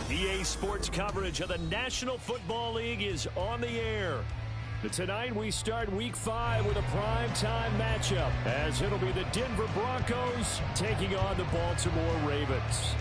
EA Sports coverage of the National Football League is on the air. Tonight we start Week 5 with a primetime matchup, as it'll be the Denver Broncos taking on the Baltimore Ravens.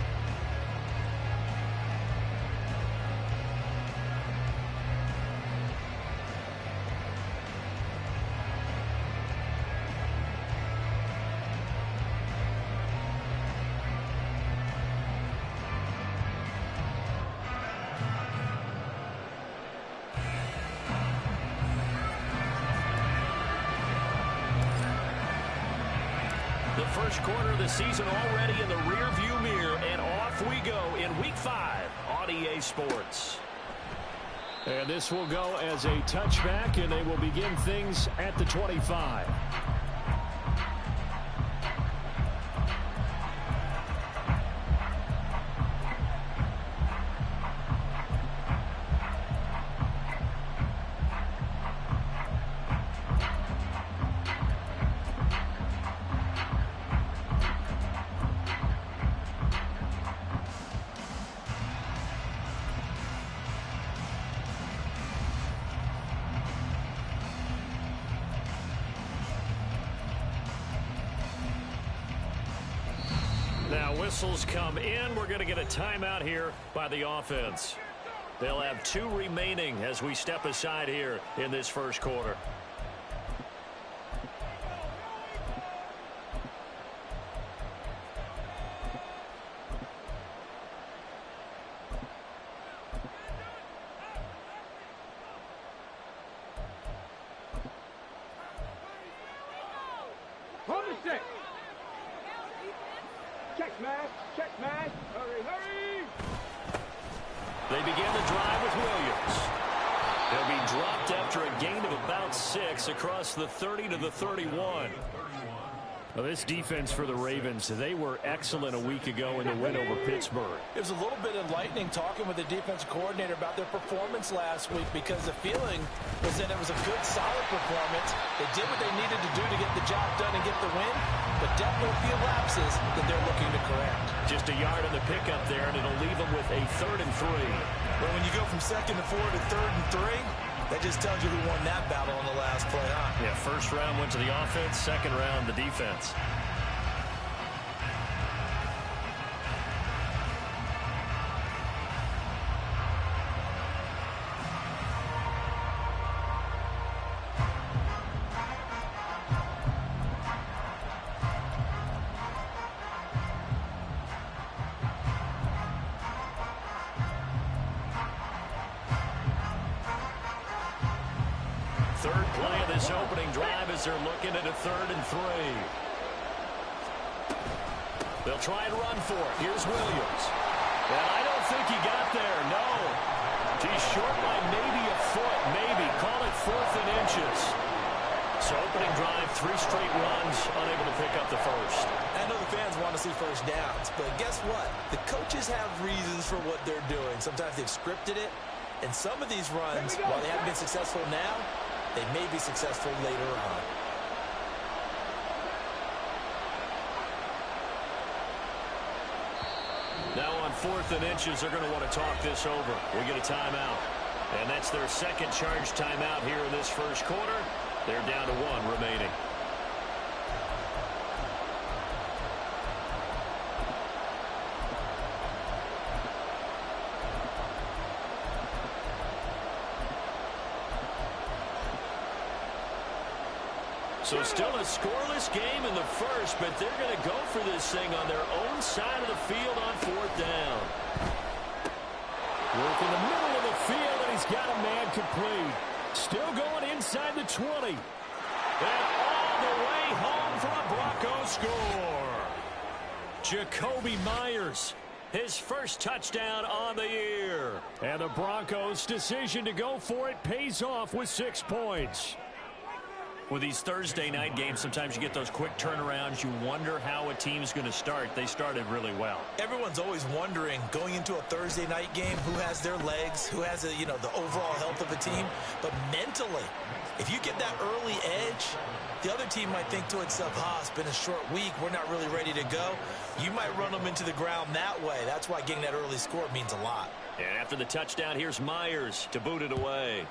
First quarter of the season already in the rearview mirror, and off we go in Week 5 on EA Sports. And this will go as a touchback, and they will begin things at the 25. Now whistles come in. We're going to get a timeout here by the offense. They'll have 2 remaining as we step aside here in this first quarter. They begin the drive with Williams. They'll be dropped after a gain of about 6 across the 30 to the 31. Well, this defense for the Ravens, they were excellent a week ago in the win over Pittsburgh. It was a little bit enlightening talking with the defensive coordinator about their performance last week, because the feeling was that it was a good, solid performance. They did what they needed to do to get the job done and get the win, but definitely a few lapses that they're looking to correct. Just a yard on the pickup there, and it'll leave them with a 3rd and 3. But when you go from 2nd and 4 to 3rd and 3, that just tells you who won that battle on the last play, huh? Yeah, first round went to the offense, second round the defense. Third play of this opening drive as they're looking at a 3rd and 3. They'll try and run for it. Here's Williams. And I don't think he got there. No. He's short by maybe a foot. Maybe. Call it 4th and inches. So opening drive, 3 straight runs, unable to pick up the first. I know the fans want to see first downs, but guess what? The coaches have reasons for what they're doing. Sometimes they've scripted it, and some of these runs, while they haven't been successful now, they may be successful later on. Now on 4th and inches, they're going to want to talk this over. We get a timeout. And that's their second charge timeout here in this first quarter. They're down to 1 remaining. So still a scoreless game in the first, but they're going to go for this thing on their own side of the field on 4th down. Work in the middle of the field, and he's got a man complete. Still going inside the 20. And all the way home for a Broncos score. Jacoby Myers, his first touchdown on the year. And the Broncos' decision to go for it pays off with 6 points. With these Thursday night games, sometimes you get those quick turnarounds. You wonder how a team's going to start. They started really well. Everyone's always wondering, going into a Thursday night game, who has their legs, who has, the overall health of a team. But mentally, if you get that early edge, the other team might think to itself, it's been a short week. We're not really ready to go. You might run them into the ground that way. That's why getting that early score means a lot. And after the touchdown, here's Myers to boot it away.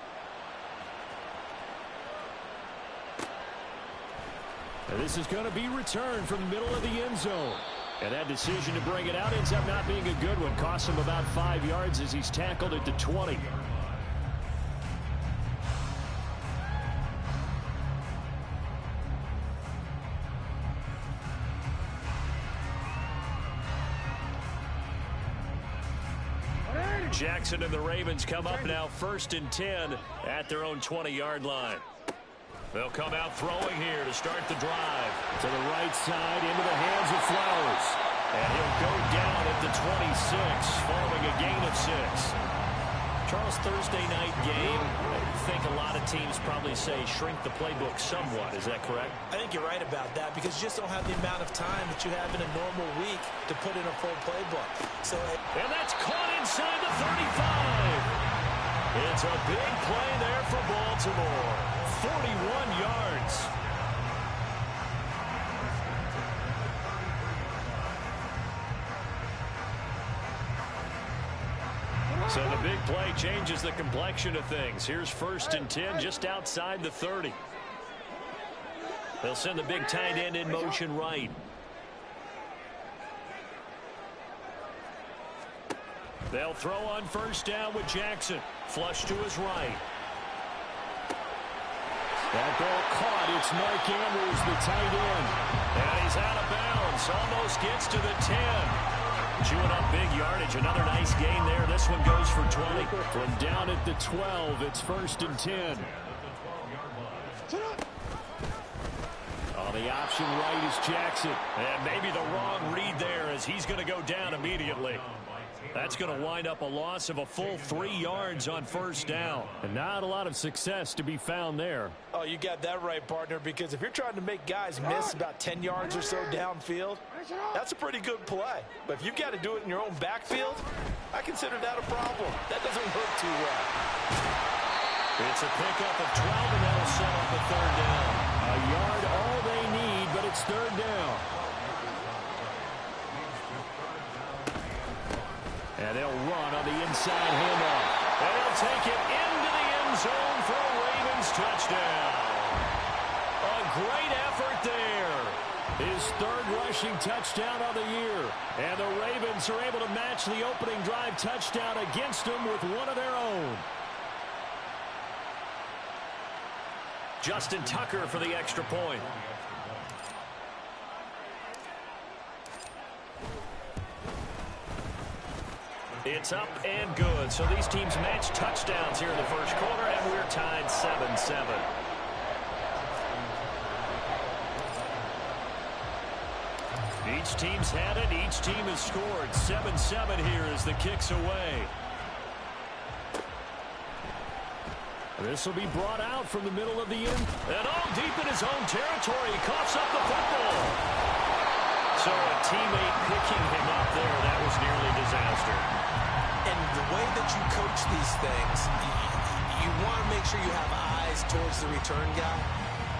And this is going to be returned from the middle of the end zone. And that decision to bring it out ends up not being a good one. Costs him about 5 yards as he's tackled at the 20. Jackson and the Ravens come up now 1st and 10 at their own 20-yard line. They'll come out throwing here to start the drive. To the right side, into the hands of Flowers. And he'll go down at the 26, following a gain of 6. Charles, Thursday night game, I think a lot of teams probably say shrink the playbook somewhat. Is that correct? I think you're right about that because you just don't have the amount of time that you have in a normal week to put in a full playbook. And that's caught inside the 35. It's a big play there for Baltimore. 41 yards. So the big play changes the complexion of things. Here's 1st and 10 just outside the 30. They'll send the big tight end in motion right. They'll throw on 1st down with Jackson. Flush to his right. That ball caught. It's Mark Andrews, the tight end. And he's out of bounds. Almost gets to the 10. Chewing up big yardage. Another nice gain there. This one goes for 20. From down at the 12, it's 1st and 10. Oh, the option right is Jackson. And maybe the wrong read there as he's going to go down immediately. That's going to wind up a loss of a full 3 yards on 1st down. And not a lot of success to be found there. Oh, you got that right, partner, because if you're trying to make guys miss about 10 yards or so downfield, that's a pretty good play. But if you've got to do it in your own backfield, I consider that a problem. That doesn't work too well. It's a pickup of 12, and that'll set up a 3rd down. A yard all they need, but it's 3rd down. And they'll run on the inside handoff. And they'll take it into the end zone for a Ravens touchdown. A great effort there. His 3rd rushing touchdown of the year. And the Ravens are able to match the opening drive touchdown against them with one of their own. Justin Tucker for the extra point. It's up and good. So these teams match touchdowns here in the 1st quarter, and we're tied 7-7. Each team's had it. Each team has scored. 7-7 here as the kick's away. This will be brought out from the middle of the end. And all deep in his own territory. He coughs up the football. So a teammate picking him up there, that was nearly disaster. And the way that you coach these things, you want to make sure you have eyes towards the return guy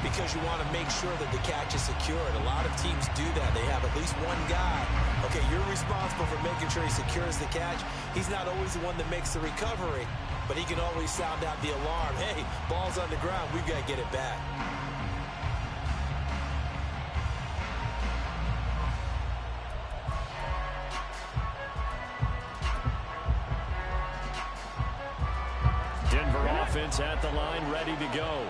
because you want to make sure that the catch is secured. A lot of teams do that. They have at least one guy. Okay, you're responsible for making sure he secures the catch. He's not always the one that makes the recovery, but he can always sound out the alarm. Hey, ball's on the ground. We've got to get it back. Denver offense at the line, ready to go.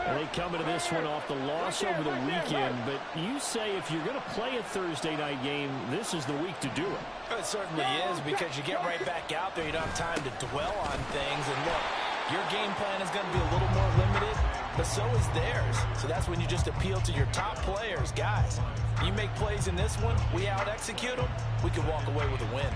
And they come into this one off the loss over the weekend, but you say if you're going to play a Thursday night game, this is the week to do it. It certainly is because you get right back out there. You don't have time to dwell on things. And look, your game plan is going to be a little more limited, but so is theirs. So that's when you just appeal to your top players. Guys, you make plays in this one, we out-execute them, we can walk away with a win.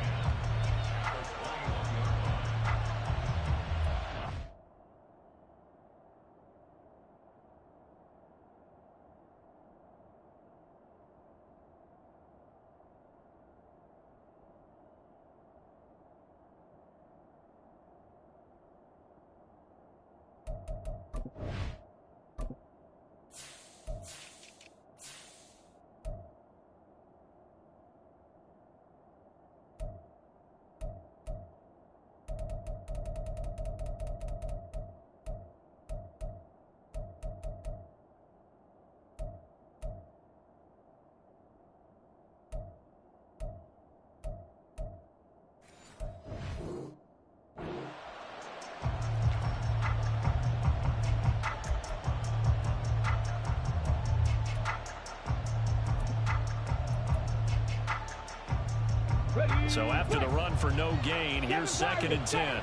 So after the run for no gain, here's 2nd and 10.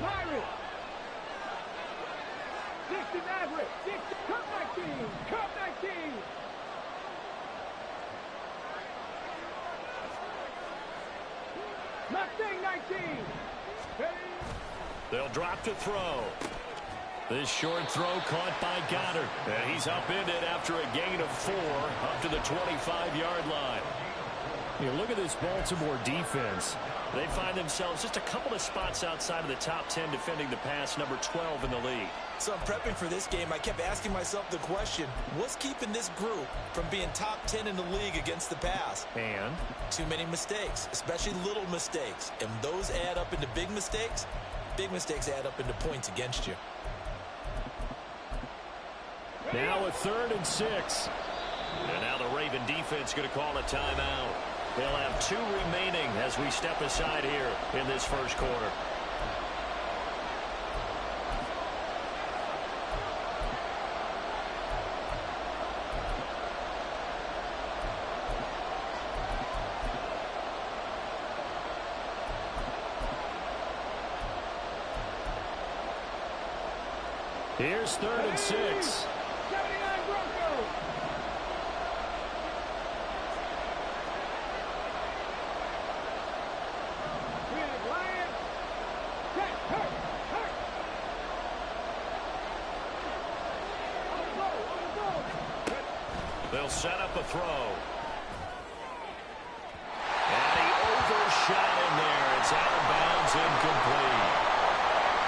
They'll drop to throw. This short throw caught by Goddard. And he's upended after a gain of 4 up to the 25-yard line. You look at this Baltimore defense. They find themselves just a couple of spots outside of the top 10 defending the pass, number 12 in the league. So I'm prepping for this game. I kept asking myself the question, what's keeping this group from being top 10 in the league against the pass? And? Too many mistakes, especially little mistakes. And those add up into big mistakes. Big mistakes add up into points against you. Now a 3rd and 6. And now the Raven defense going to call a timeout. They'll have 2 remaining as we step aside here in this first quarter. Here's 3rd and 6. Broncos. They'll set up a throw. And he overshot in there. It's out of bounds, incomplete.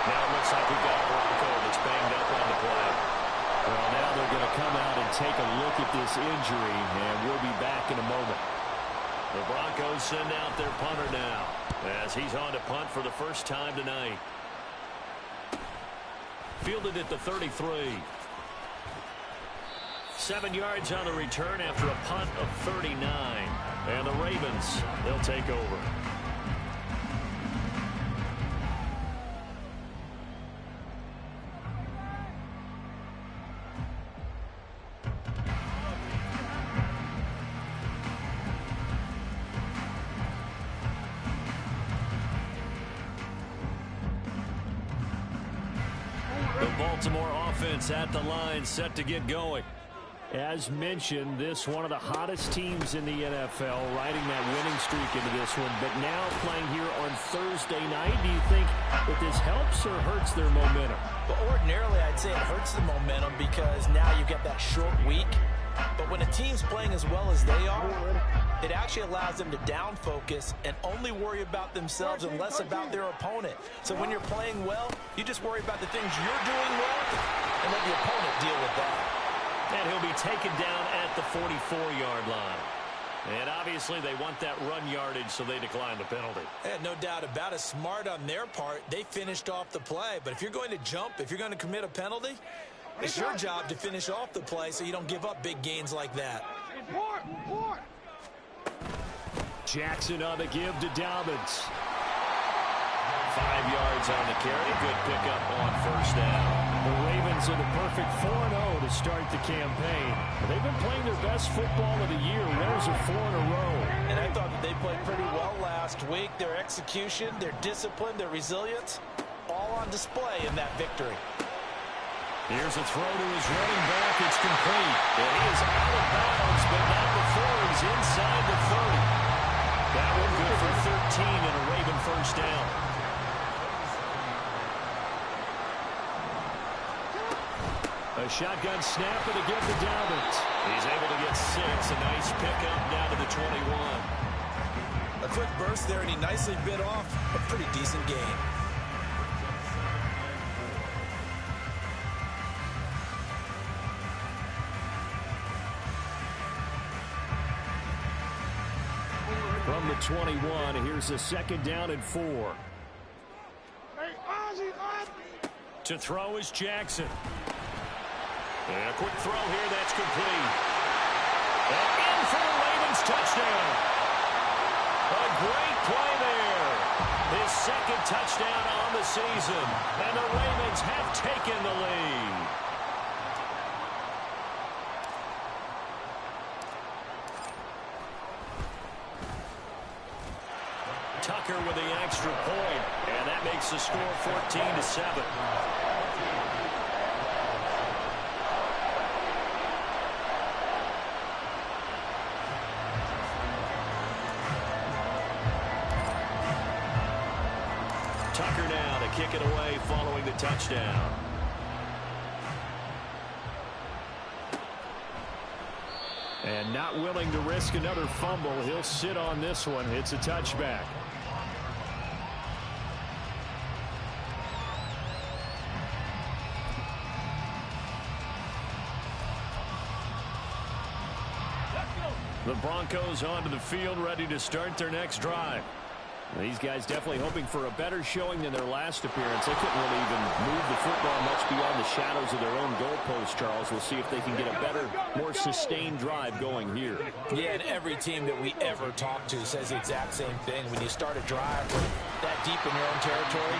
Now it looks like we've got a Bronco that's banged up on the play. Well, now they're going to come out and take a look at this injury, and we'll be back in a moment. The Broncos send out their punter now as he's on to punt for the first time tonight. Fielded at the 33. 7 yards on the return after a punt of 39. And the Ravens, they'll take over. The Baltimore offense at the line, set to get going. As mentioned, this one of the hottest teams in the NFL, riding that winning streak into this one, but now playing here on Thursday night. Do you think that this helps or hurts their momentum? But ordinarily, I'd say it hurts the momentum because now you get that short week. But when a team's playing as well as they are, it actually allows them to down focus and only worry about themselves and less about their opponent. So when you're playing well, you just worry about the things you're doing well and let the opponent deal with that. And he'll be taken down at the 44-yard line. And obviously they want that run yardage, so they decline the penalty. Yeah, no doubt about it. Smart on their part. They finished off the play. But if you're going to jump, if you're going to commit a penalty, it's your job to finish off the play so you don't give up big gains like that. Jackson on the give to Dobbins. 5 yards on the carry. Good pickup on first down. The Ravens are the perfect 4-0 to start the campaign. They've been playing their best football of the year. Those are 4 in a row. And I thought that they played pretty well last week. Their execution, their discipline, their resilience, all on display in that victory. Here's a throw to his running back. It's complete. And he is out of bounds, but not before he's inside the 30. That one good for 13 and a Raven first down. A shotgun snap and a give to Dobbins. He's able to get 6. A nice pickup down to the 21. A quick burst there, and he nicely bit off a pretty decent gain. From the 21, here's a 2nd down and 4. To throw is Jackson. And a quick throw here, that's complete. And in for the Ravens touchdown. A great play there. His 2nd touchdown on the season. And the Ravens have taken the lead. Tucker Tucker with the extra point, and that makes the score 14-7. Tucker now to kick it away following the touchdown. And not willing to risk another fumble. He'll sit on this one. It's a touchback. The Broncos onto the field, ready to start their next drive. These guys definitely hoping for a better showing than their last appearance. They couldn't really even move the football much beyond the shadows of their own goalpost, Charles. We'll see if they can get a better, more sustained drive going here. Yeah, and every team that we ever talk to says the exact same thing. When you start a drive that deep in your own territory,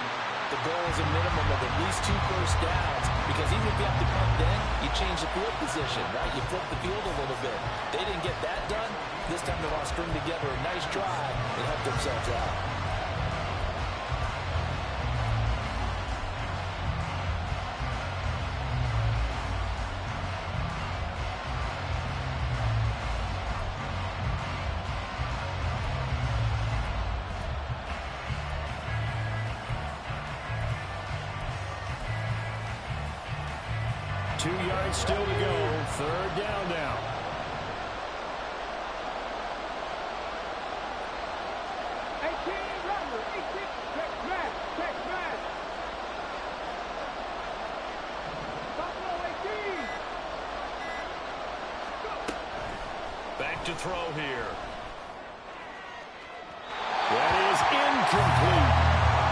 the goal is a minimum of at least 2 first downs, because even if you have to punt then, you change the field position, right? You flip the field a little bit. They didn't get that done. This time they want to string together a nice drive and help themselves out. Still to go. Third down now. Back to throw here. That is incomplete.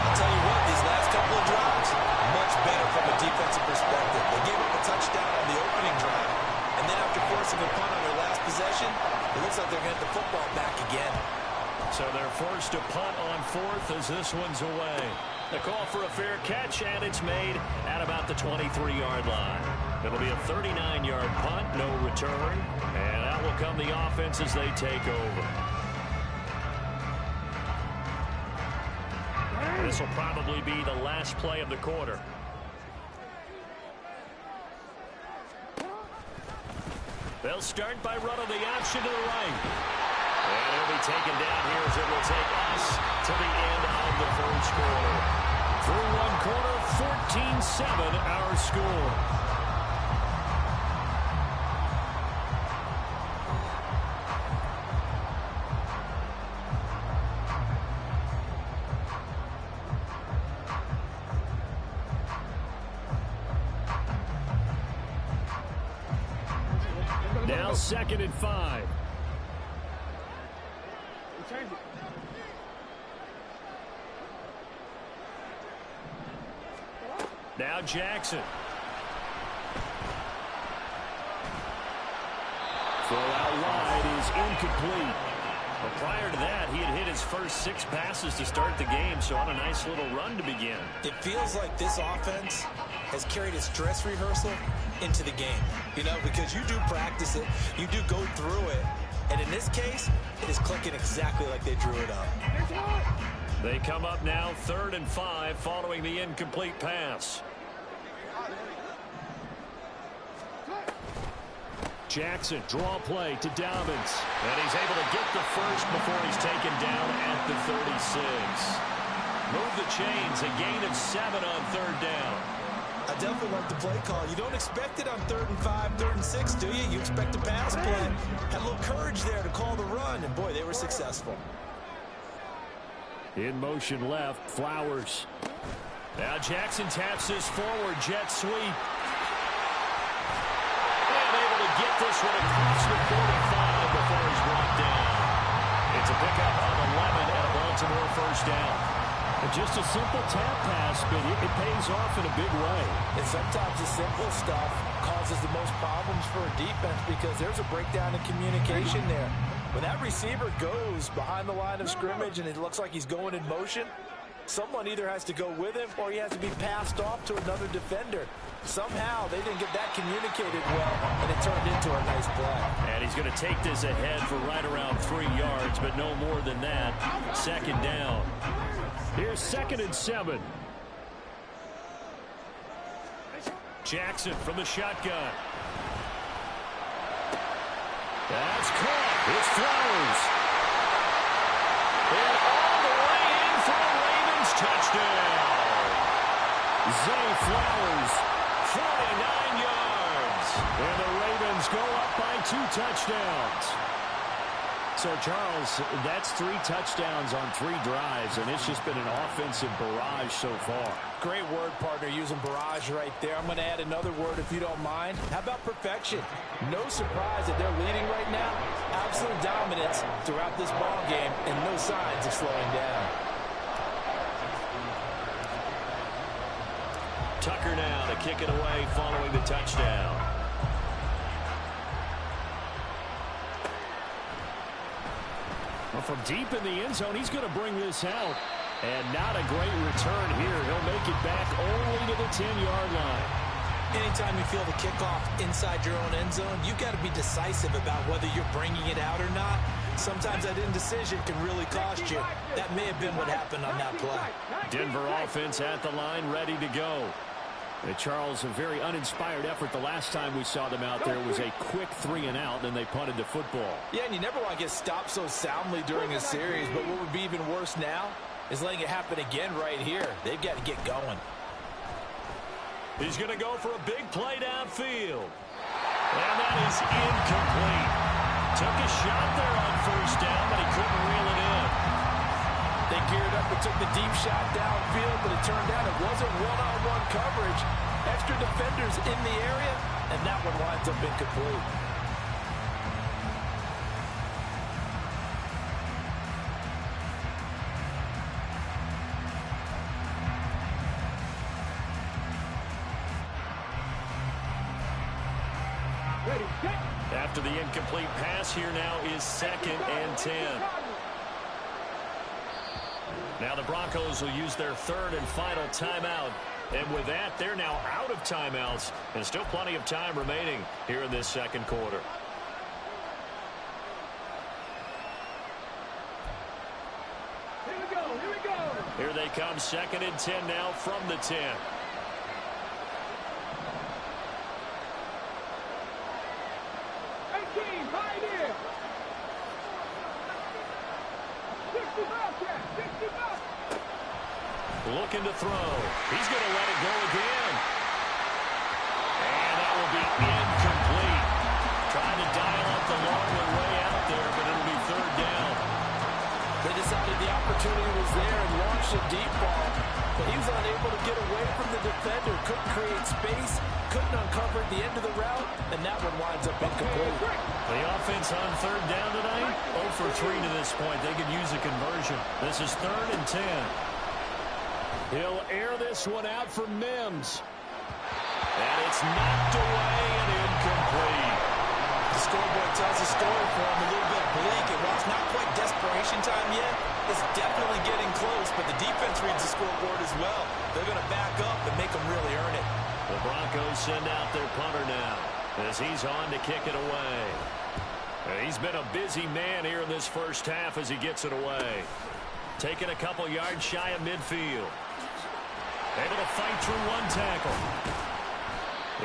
I'll tell you what, these last couple of drives, much better from a defensive perspective. They gave up a touchdown on the opening drive, and then after forcing a punt on their last possession, it looks like they're going to get the football back again. So they're forced to punt on fourth as this one's away. The call for a fair catch, and it's made at about the 23-yard line. It'll be a 39-yard punt, no return, and out will come the offense as they take over. This will probably be the last play of the quarter. They'll start by running the option to the right. And he'll be taken down here as it will take us to the end of the first quarter. Through one quarter, 14-7 our score. Now 2nd and 5. Now Jackson. Throw out wide is incomplete. Well, prior to that, he had hit his first 6 passes to start the game, so on a nice little run to begin. It feels like this offense has carried its dress rehearsal into the game, you know, because you do practice it, you do go through it, and in this case, it is clicking exactly like they drew it up. They come up now 3rd and 5 following the incomplete pass. Jackson, draw play to Dobbins. And he's able to get the first before he's taken down at the 36. Move the chains, a gain of 7 on 3rd down. I definitely like the play call. You don't expect it on 3rd and 5, 3rd and 6, do you? You expect a pass play. Had a little courage there to call the run, and boy, they were successful. In motion left, Flowers. Now Jackson taps his forward jet sweep. Get this one across the 45 before he's brought down. It's a pickup on 11 and a Baltimore first down. And just a simple tap pass, but it pays off in a big way. And sometimes the simple stuff causes the most problems for a defense because there's a breakdown in communication there. When that receiver goes behind the line of scrimmage and it looks like he's going in motion, Someone either has to go with him or he has to be passed off to another defender. Somehow they didn't get that communicated well, and it turned into a nice play. And he's going to take this ahead for right around 3 yards, but no more than that. Second down. Here's 2nd and 7. Jackson from the shotgun. That's caught. It's Flowers. And all the way in for a Ravens touchdown. Zay Flowers, 49 yards. And the Ravens go up by 2 touchdowns. So, Charles, that's 3 touchdowns on 3 drives, and it's just been an offensive barrage so far. Great word, partner, using barrage right there. I'm going to add another word if you don't mind. How about perfection? No surprise that they're leading right now. Absolute dominance throughout this ball game and no signs of slowing down. Tucker now to kick it away following the touchdown. Well, from deep in the end zone, he's going to bring this out. And not a great return here. He'll make it back only to the 10-yard line. Anytime you feel the kickoff inside your own end zone, you've got to be decisive about whether you're bringing it out or not. Sometimes that indecision can really cost you. That may have been what happened on that play. Denver offense at the line, ready to go. And Charles, a very uninspired effort the last time we saw them out there was a quick 3-and-out, and they punted the football. Yeah, and you never want to get stopped so soundly during a series, but what would be even worse now is letting it happen again right here. They've got to get going. He's going to go for a big play downfield. And that is incomplete. Took a shot there on 1st down, but he couldn't reel it in. They geared up and took the deep shot downfield, but it turned out it wasn't one-on-one coverage. Extra defenders in the area, and that one winds up incomplete. After the incomplete pass, here now is 2nd and 10. Now the Broncos will use their 3rd and final timeout. And with that, they're now out of timeouts. And still plenty of time remaining here in this 2nd quarter. Here we go, here we go. Here they come, 2nd and 10 now from the 10. 18, Pioneer. 60 Bobcat, 60 Bobcat. Looking to throw. He's going to let it go again. And that will be incomplete. Trying to dial up the long one way out there, but it'll be 3rd down. They decided the opportunity was there and launched a deep ball, but he was unable to get away from the defender, couldn't create space, couldn't uncover the end of the route, and that one winds up incomplete. The offense on 3rd down tonight, 0 for 3 to this point. They could use a conversion. This is 3rd and 10. He'll air this one out for Mims. And it's knocked away and incomplete. The scoreboard tells a story for him, a little bit bleak, and while it's not quite desperation time yet, it's definitely getting close, but the defense reads the scoreboard as well. They're going to back up and make them really earn it. The Broncos send out their punter now as he's on to kick it away. He's been a busy man here in this 1st half as he gets it away. Taking a couple yards shy of midfield. Able to fight through 1 tackle.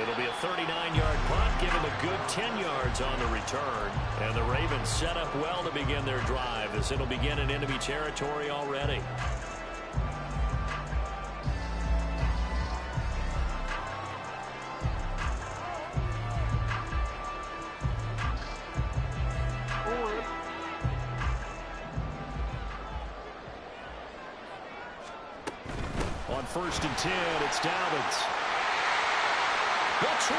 It'll be a 39-yard punt, give him a good 10 yards on the return. And the Ravens set up well to begin their drive as it'll begin in enemy territory already. On 1st and 10, it's Dobbins. The 20.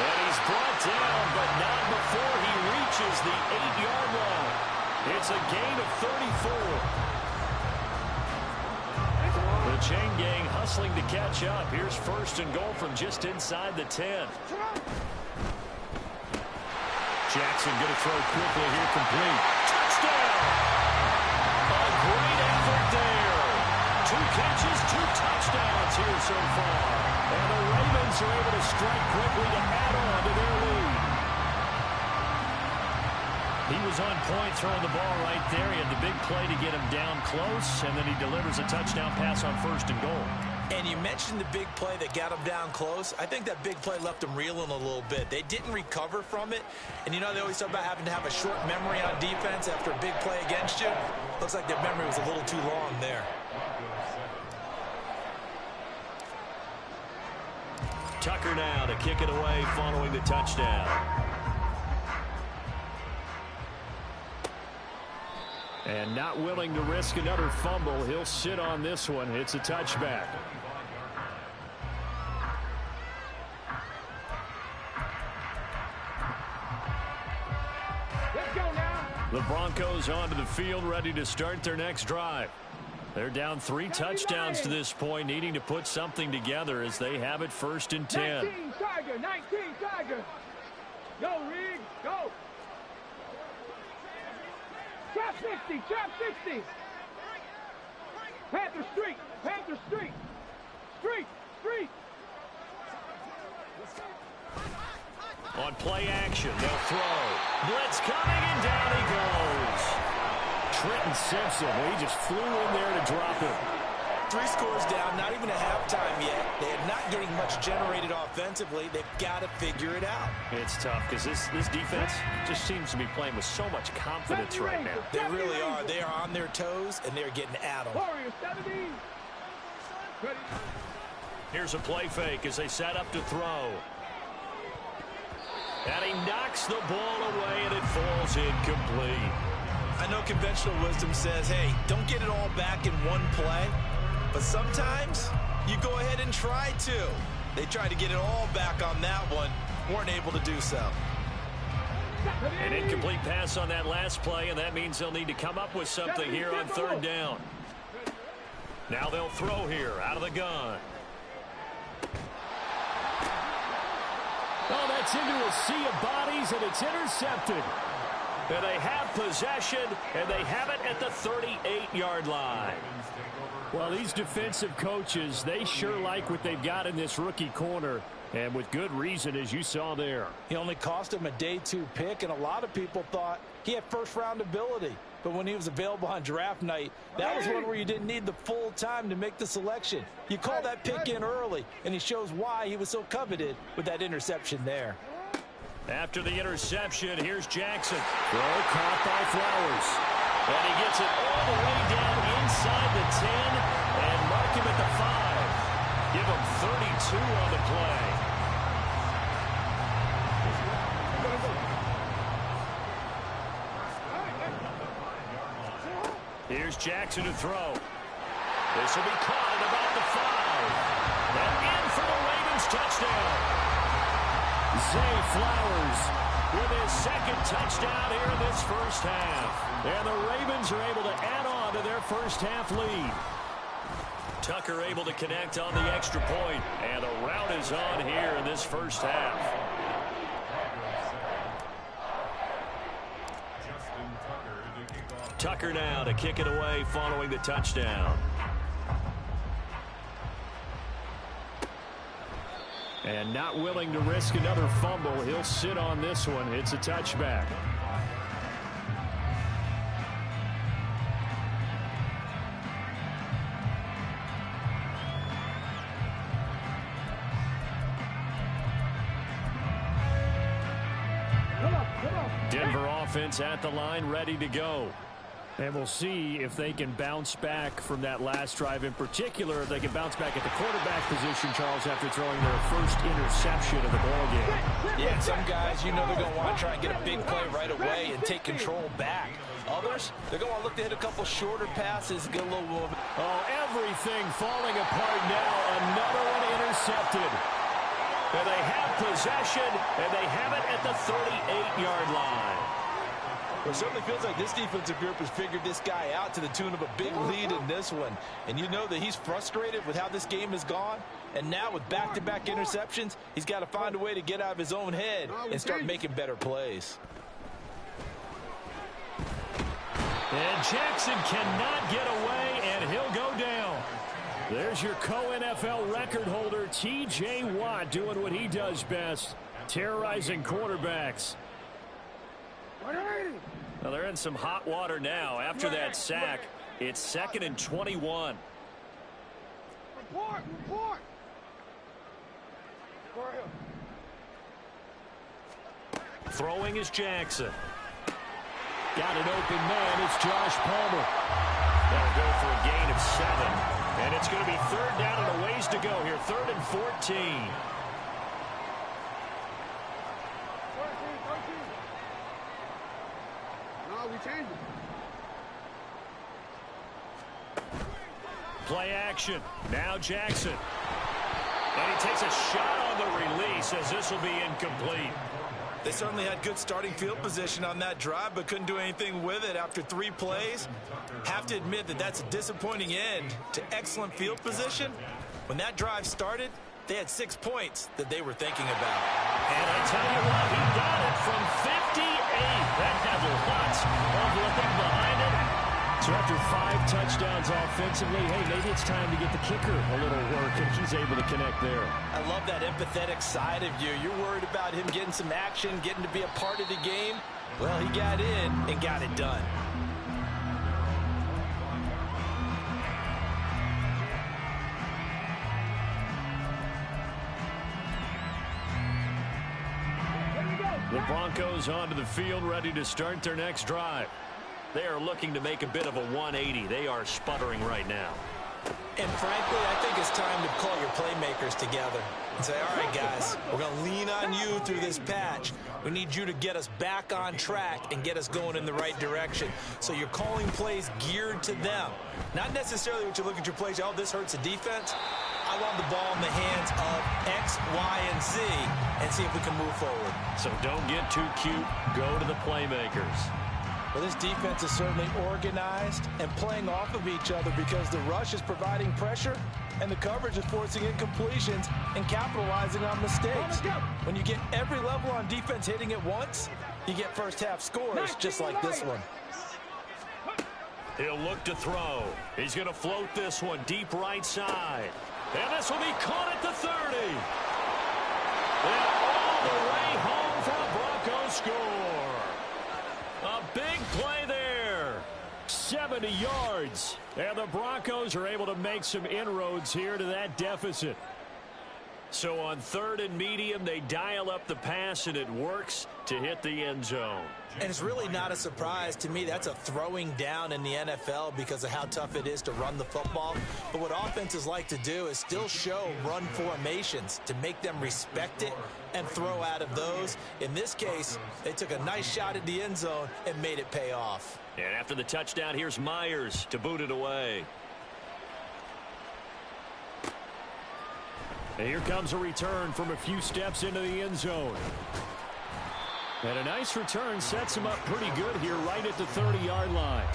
And he's brought down, but not before he reaches the 8-yard line. It's a gain of 34. The chain gang hustling to catch up. Here's 1st and goal from just inside the 10. Jackson going to throw quickly here, complete. Touchdown! A great effort there 2 catches, 2 touchdowns here so far. And the Ravens are able to strike quickly to add on to their lead. He was on point throwing the ball right there. He had the big play to get him down close, and then he delivers a touchdown pass on 1st and goal. And you mentioned the big play that got him down close. I think that big play left him reeling a little bit. They didn't recover from it. And you know, they always talk about having to have a short memory on defense after a big play against you. Looks like their memory was a little too long there. Tucker now to kick it away following the touchdown. And not willing to risk another fumble, he'll sit on this one. It's a touchback. Let's go now. The Broncos onto the field, ready to start their next drive. They're down 3 touchdowns to this point, needing to put something together as they have it 1st and 10. 19 Tiger, 19 Tiger. Go, Riggs, go. Trap 60, trap 60. Panther Street, Panther Street. Street, street. On play action, they'll throw. Blitz coming, and down he goes. Trenton Simpson, he just flew in there to drop it. 3 scores down, not even a halftime yet. They are not getting much generated offensively. They've got to figure it out. It's tough because this defense just seems to be playing with so much confidence right now. They really are. They are on their toes, and they're getting at them. Warriors 70. Ready. Here's a play fake as they set up to throw. And he knocks the ball away, and it falls incomplete. I know conventional wisdom says, hey, don't get it all back in one play. But sometimes you go ahead and try to. They tried to get it all back on that one. Weren't able to do so. An incomplete pass on that last play, and that means they'll need to come up with something here on 3rd down. Now they'll throw here out of the gun. Oh, that's into a sea of bodies, and it's intercepted. And they have possession, and they have it at the 38-yard line. Well, these defensive coaches, they sure like what they've got in this rookie corner, and with good reason, as you saw there. He only cost him a day 2 pick, and a lot of people thought he had first-round ability. But when he was available on draft night, that was one where you didn't need the full time to make the selection. You call that pick in early, and he shows why he was so coveted with that interception there. After the interception, here's Jackson. Throw caught by Flowers. And he gets it all the way down inside the 10 and mark him at the 5. Give him 32 on the play. Here's Jackson to throw. This will be caught at about the 5. And in for the Ravens touchdown. Zay Flowers with his 2nd touchdown here in this first half. And the Ravens are able to add on to their first half lead. Tucker able to connect on the extra point. And the rout is on here in this first half. Tucker now to kick it away following the touchdown. And not willing to risk another fumble, he'll sit on this one. It's a touchback. Denver offense at the line, ready to go. And we'll see if they can bounce back from that last drive. In particular, if they can bounce back at the quarterback position, Charles, after throwing their first interception of the ballgame. Yeah, some guys, you know they're going to want to try and get a big play right away and take control back. Others, they're going to look to hit a couple shorter passes, get a little more. Oh, everything falling apart now. Another one intercepted. And they have possession, and they have it at the 38-yard line. Well, it certainly feels like this defensive group has figured this guy out to the tune of a big lead in this one. And you know that he's frustrated with how this game has gone. And now with back-to-back interceptions, he's got to find a way to get out of his own head and start making better plays. And Jackson cannot get away, and he'll go down. Here's your co-NFL record holder, T.J. Watt, doing what he does best, terrorizing quarterbacks. Well, they're in some hot water now. After that sack, it's 2nd and 21. Report. Throwing is Jackson. Got an open man. It's Josh Palmer. That'll go for a gain of 7. And it's going to be 3rd down and a ways to go here. 3rd and 14. No, we changed it. Play action. Now Jackson. And he takes a shot on the release as this will be incomplete. They certainly had good starting field position on that drive, but couldn't do anything with it after 3 plays. Have to admit that that's a disappointing end to excellent field position. When that drive started, they had 6 points that they were thinking about. And I tell you what, he got it from 58. That had lots of looking behind it. So after 5 touchdowns offensively, hey, maybe it's time to get the kicker a little work, and he's able to connect there. I love that empathetic side of you. You're worried about him getting some action, getting to be a part of the game. Well, he got in and got it done. The Broncos onto the field, ready to start their next drive. They are looking to make a bit of a 180. They are sputtering right now. And frankly, I think it's time to call your playmakers together and say, all right, guys, we're going to lean on you through this patch. We need you to get us back on track and get us going in the right direction. So you're calling plays geared to them. Not necessarily what you look at your plays, oh, this hurts the defense. I want the ball in the hands of X, Y, and Z and see if we can move forward. So don't get too cute. Go to the playmakers. Well, this defense is certainly organized and playing off of each other because the rush is providing pressure and the coverage is forcing incompletions and capitalizing on mistakes. When you get every level on defense hitting at once, you get first half scores just like this one. He'll look to throw. He's going to float this one deep right side. And this will be caught at the 30. And all the way home for a Broncos score. A big play there. 70 yards. And the Broncos are able to make some inroads here to that deficit. So on 3rd and medium, they dial up the pass, and it works to hit the end zone. And it's really not a surprise to me. That's a throwing down in the NFL because of how tough it is to run the football. But what offenses like to do is still show run formations to make them respect it and throw out of those. In this case, they took a nice shot at the end zone and made it pay off. And after the touchdown, here's Myers to boot it away. And here comes a return from a few steps into the end zone. And a nice return sets him up pretty good here right at the 30-yard line.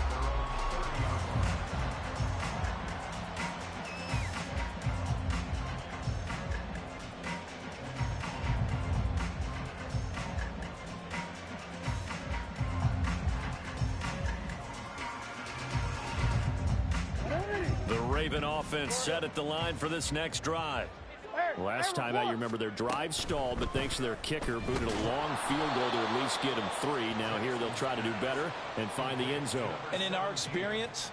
The Raven offense set at the line for this next drive. Last time out, you remember their drive stalled, but thanks to their kicker, booted a long field goal to at least get them 3. Now here they'll try to do better and find the end zone. And in our experience,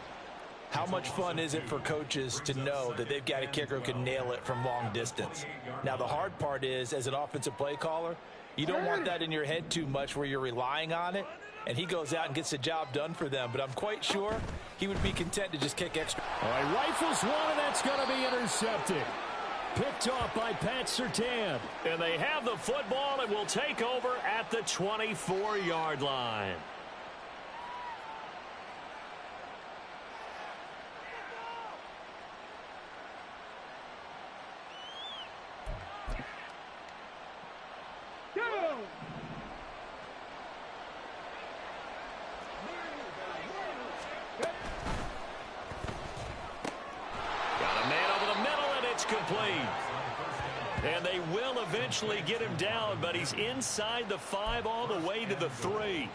how much fun is it for coaches to know that they've got a kicker who can nail it from long distance? Now, the hard part is, as an offensive play caller, you don't want that in your head too much where you're relying on it, and he goes out and gets the job done for them. But I'm quite sure he would be content to just kick extra. All right, rifles one, and that's going to be intercepted. Picked off by Pat Surtain. And they have the football and will take over at the 24-yard line. Got a man over the middle, and it's complete. And they will eventually get him down, but he's inside the 5 all the way to the 3.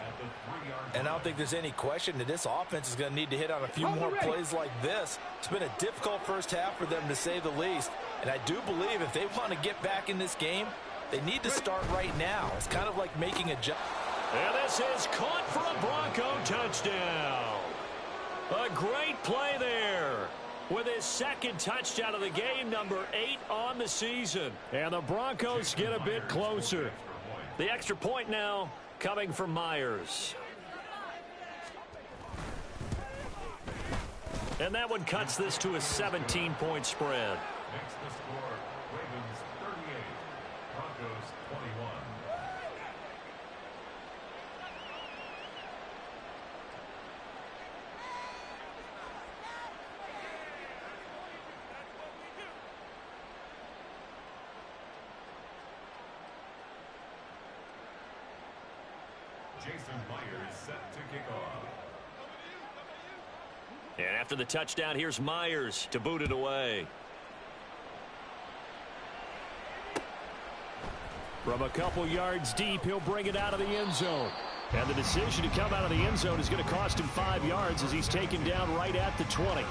And I don't think there's any question that this offense is going to need to hit on a few more plays like this. It's been a difficult first half for them, to say the least. And I do believe if they want to get back in this game, they need to start right now. It's kind of like making a jump. And this is caught for a Bronco touchdown. A great play there, with his second touchdown of the game, number 8 on the season. And the Broncos get a bit closer. The extra point now coming from Myers. And that one cuts this to a 17-point spread. Makes the score Ravens 38, Broncos 21. Jason Myers set to kick off. And after the touchdown, here's Myers to boot it away. From a couple yards deep, he'll bring it out of the end zone. And the decision to come out of the end zone is going to cost him 5 yards as he's taken down right at the 20.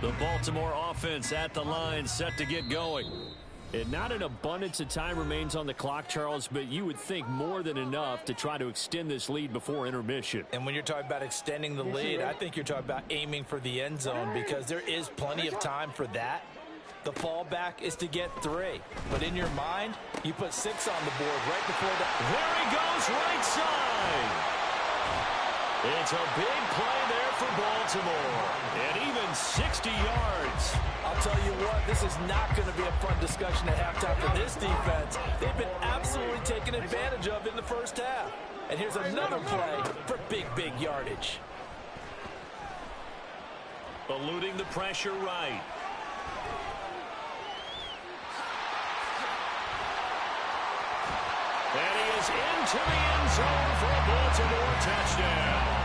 The Baltimore offense at the line, set to get going. And not an abundance of time remains on the clock, Charles, but you would think more than enough to try to extend this lead before intermission. And when you're talking about extending the lead, I think you're talking about aiming for the end zone, because there is plenty of time for that. The fallback is to get 3. But in your mind, you put 6 on the board right before that. There he goes, right side. It's a big play there for Baltimore. And even 60 yards. I'll tell you what, this is not going to be a fun discussion at halftime for this defense. They've been absolutely taken advantage of in the first half. And here's another play for big yardage. Eluding the pressure right. And he is into the end zone for a Baltimore touchdown.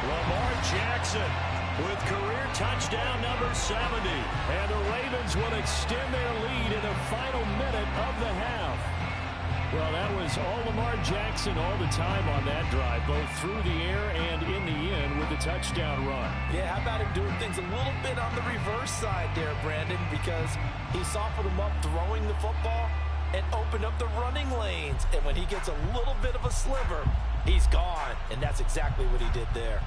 Lamar Jackson with career touchdown number 70. And the Ravens will extend their lead in the final minute of the half. Well, that was all Lamar Jackson all the time on that drive, both through the air and in the end with the touchdown run. Yeah, how about him doing things a little bit on the reverse side there, Brandon, because he softened him up throwing the football and opened up the running lanes. And when he gets a little bit of a sliver, he's gone. And that's exactly what he did there.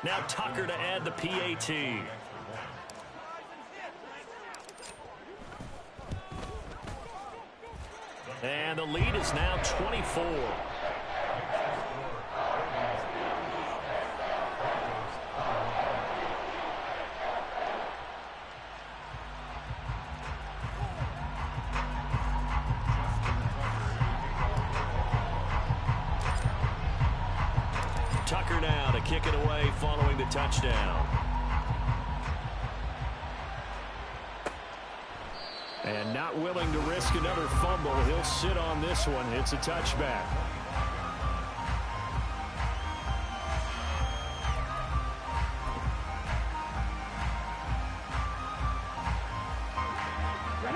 Now Tucker to add the PAT. And the lead is now 24. Tucker now to kick it away following the touchdown. And not willing to risk another fumble. He'll sit on this one. It's a touchback.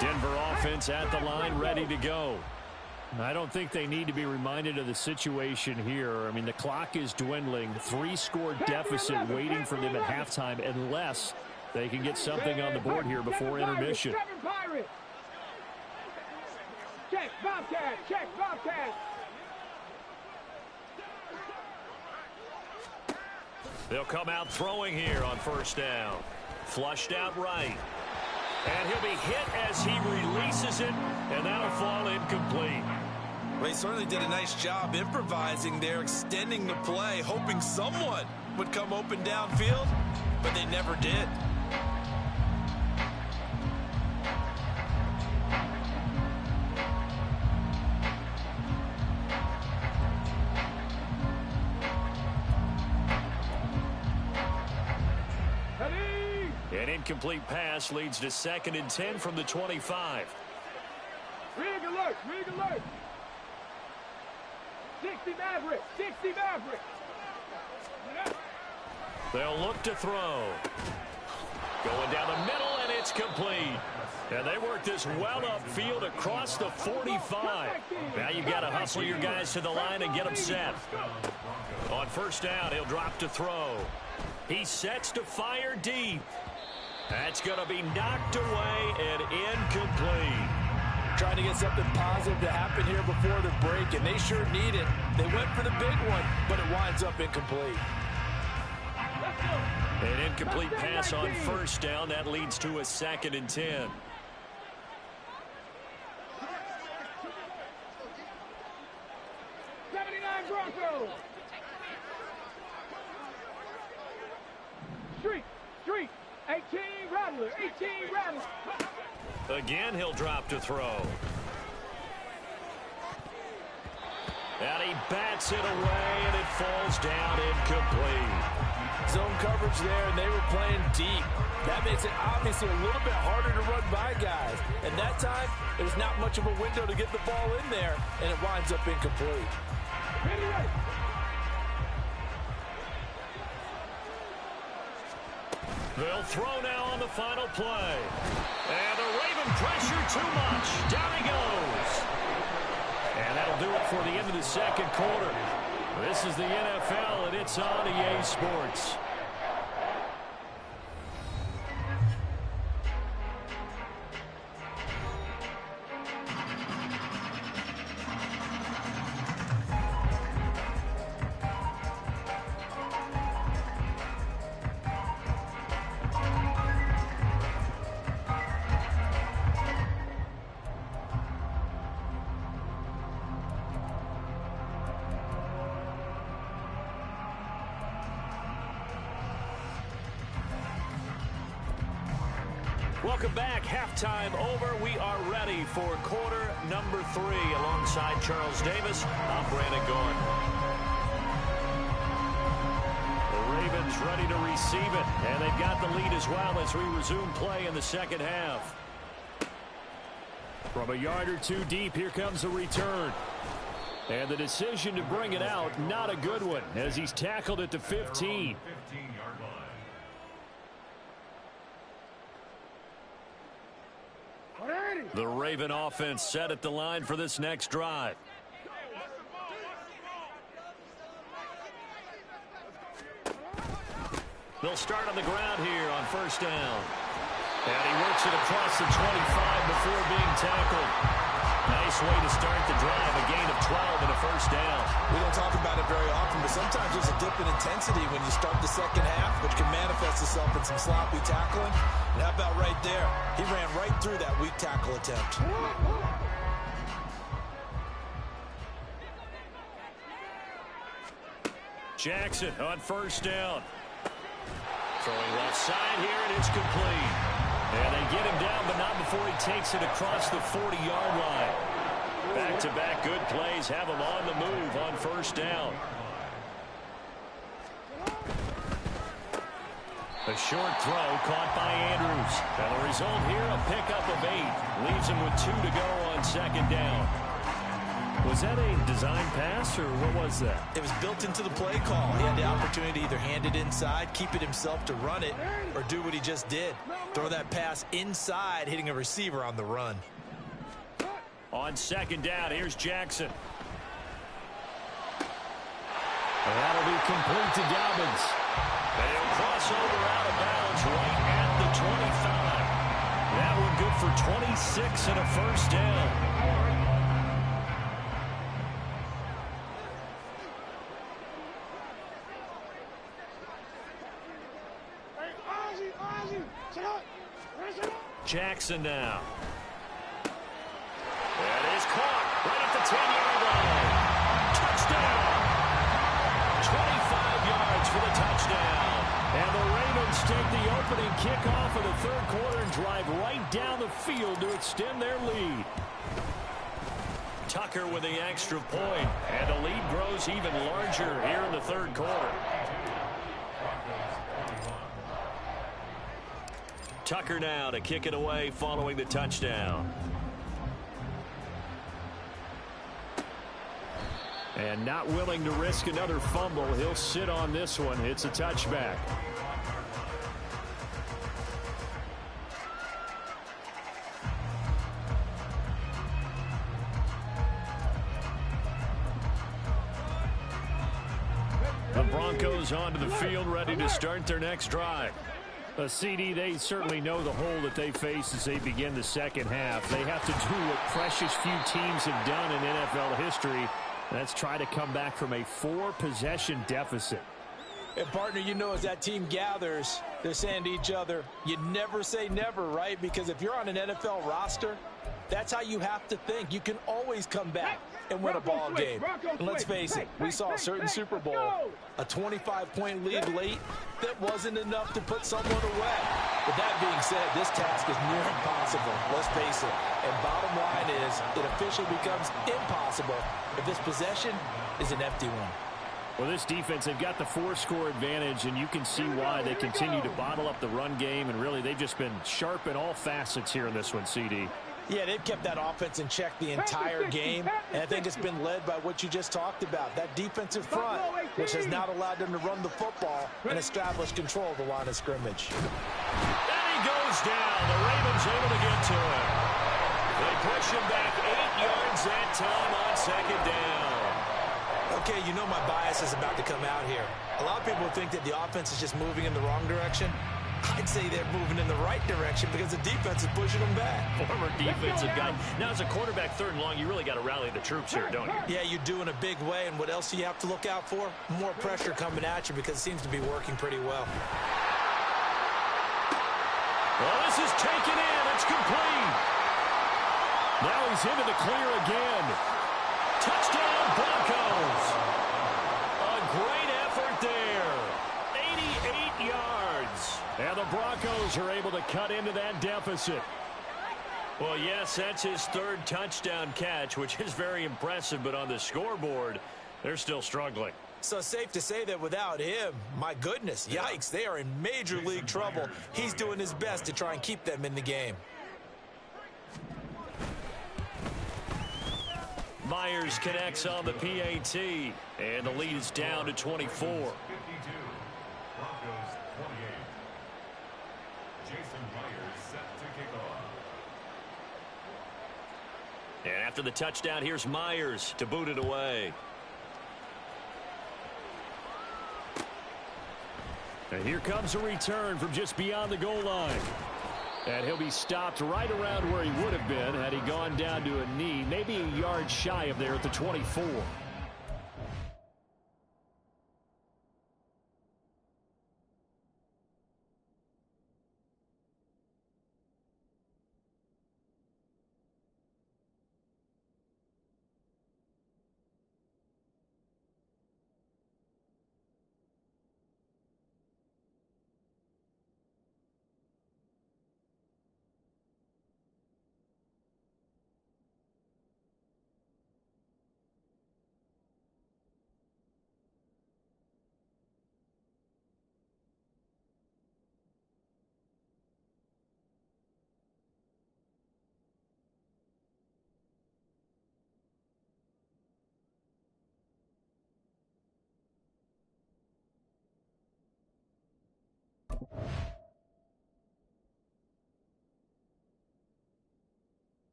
Denver offense at the line, ready to go. I don't think they need to be reminded of the situation here. I mean, the clock is dwindling. 3-score deficit waiting for them at halftime unless they can get something on the board here before intermission. Check, Bobcat, check, Bobcat. They'll come out throwing here on first down. Flushed out right. And he'll be hit as he releases it, and that'll fall incomplete. Well, he certainly did a nice job improvising there, extending the play, hoping someone would come open downfield, but they never did. An incomplete pass leads to 2nd and 10 from the 25. Rig alert, rig alert. 60 Maverick, 60 Maverick. They'll look to throw. Going down the middle, and it's complete. And they work this well upfield across the 45. Now you've got to hustle your guys to the line and get them set. On 1st down, he'll drop to throw. He sets to fire deep. That's going to be knocked away and incomplete. Trying to get something positive to happen here before the break, and they sure need it. They went for the big one, but it winds up incomplete. An incomplete pass on 1st down. That leads to a 2nd and 10. Broncos. Street, 18 Rattler, 18 Rattler. Again, he'll drop to throw. And he bats it away, and it falls down incomplete. Zone coverage there, and they were playing deep. That makes it obviously a little bit harder to run by guys. And that time, there's not much of a window to get the ball in there, and it winds up incomplete. They'll throw now on the final play. And the Raven pressure too much. Down he goes. And that'll do it for the end of the 2nd quarter. This is the NFL, and it's on EA Sports. Welcome back. Halftime over. We are ready for quarter number 3. Alongside Charles Davis, I'm Brandon Gordon. The Ravens ready to receive it, and they've got the lead as well as we resume play in the 2nd half. From a yard or two deep, here comes the return. And the decision to bring it out, not a good one, as he's tackled at the 15. 15-yard line. The Raven offense set at the line for this next drive. They'll start on the ground here on 1st down. And he works it across the 25 before being tackled. Nice way to start the drive, a gain of 12 and a 1st down. We don't talk about it very often, but sometimes there's a dip in intensity when you start the 2nd half, which can manifest itself in some sloppy tackling. And how about right there? He ran right through that weak tackle attempt. Jackson on 1st down. Throwing left side here, and it's complete. And they get him down, but not before he takes it across the 40-yard line. Back-to-back good plays have him on the move on 1st down. A short throw caught by Andrews. And the result here, a pickup of 8. Leaves him with 2 to go on 2nd down. Was that a design pass, or what was that? It was built into the play call. He had the opportunity to either hand it inside, keep it himself to run it, or do what he just did. Throw that pass inside, hitting a receiver on the run. On 2nd down, here's Jackson. And that'll be complete to Dobbins. They'll cross over out of bounds right at the 25. That one good for 26 and a 1st down. Jackson now. That is caught right at the 10-yard line. And the Ravens take the opening kickoff of the third quarter and drive right down the field to extend their lead. Tucker with the extra point, and the lead grows even larger here in the third quarter. Tucker now to kick it away following the touchdown. And not willing to risk another fumble, he'll sit on this one. It's a touchback. The Broncos onto the field, ready to start their next drive. A CD, they certainly know the hole that they face as they begin the second half. They have to do what precious few teams have done in NFL history. That's try to come back from a 4-possession deficit. And, partner, you know, as that team gathers, they're saying to each other, you never say never, right? Because if you're on an NFL roster, that's how you have to think. You can always come back and win a ball game. And let's face it, we saw a certain Super Bowl, a 25-point lead late that wasn't enough to put someone away. But that being said, this task is near impossible. Let's face it. And bottom line is, it officially becomes impossible if this possession is an empty one. Well, this defense, they've got the 4-score advantage, and you can see why they continue to bottle up the run game, and really they've just been sharp in all facets here in this one, CD. Yeah, they've kept that offense in check the entire game, and I think it's been led by what you just talked about, that defensive front, which has not allowed them to run the football and establish control of the line of scrimmage. And he goes down. The Ravens able to get to him. They push him back 8 yards that time on second down. Okay, you know my bias is about to come out here. A lot of people think that the offense is just moving in the wrong direction. I'd say they're moving in the right direction because the defense is pushing them back. Former defensive guy. Now, as a quarterback, 3rd and long, you really got to rally the troops here, don't you? Yeah, you do in a big way. And what else do you have to look out for? More pressure coming at you because it seems to be working pretty well. Well, this is taken in. It's complete. Now he's into the clear again. Touchdown, Broncos. A great effort there. 88 yards. And the Broncos are able to cut into that deficit. Well, yes, that's his 3rd touchdown catch, which is very impressive. But on the scoreboard, they're still struggling. So safe to say that without him, my goodness, yikes, they are in major league trouble. He's doing his best to try and keep them in the game. Myers connects on the PAT, and the lead is down to 24. 52. Broncos 28. Jason Myers set to kick off. And after the touchdown, here's Myers to boot it away. And here comes a return from just beyond the goal line. And he'll be stopped right around where he would have been had he gone down to a knee, maybe a yard shy of there at the 24.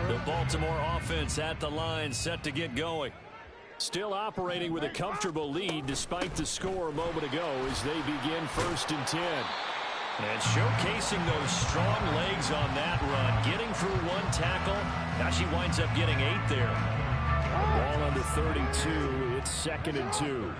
The Baltimore offense at the line, set to get going. Still operating with a comfortable lead despite the score a moment ago as they begin 1st and 10. And showcasing those strong legs on that run, getting through 1 tackle. Now she winds up getting 8 there. Ball under 32. It's 2nd and 2.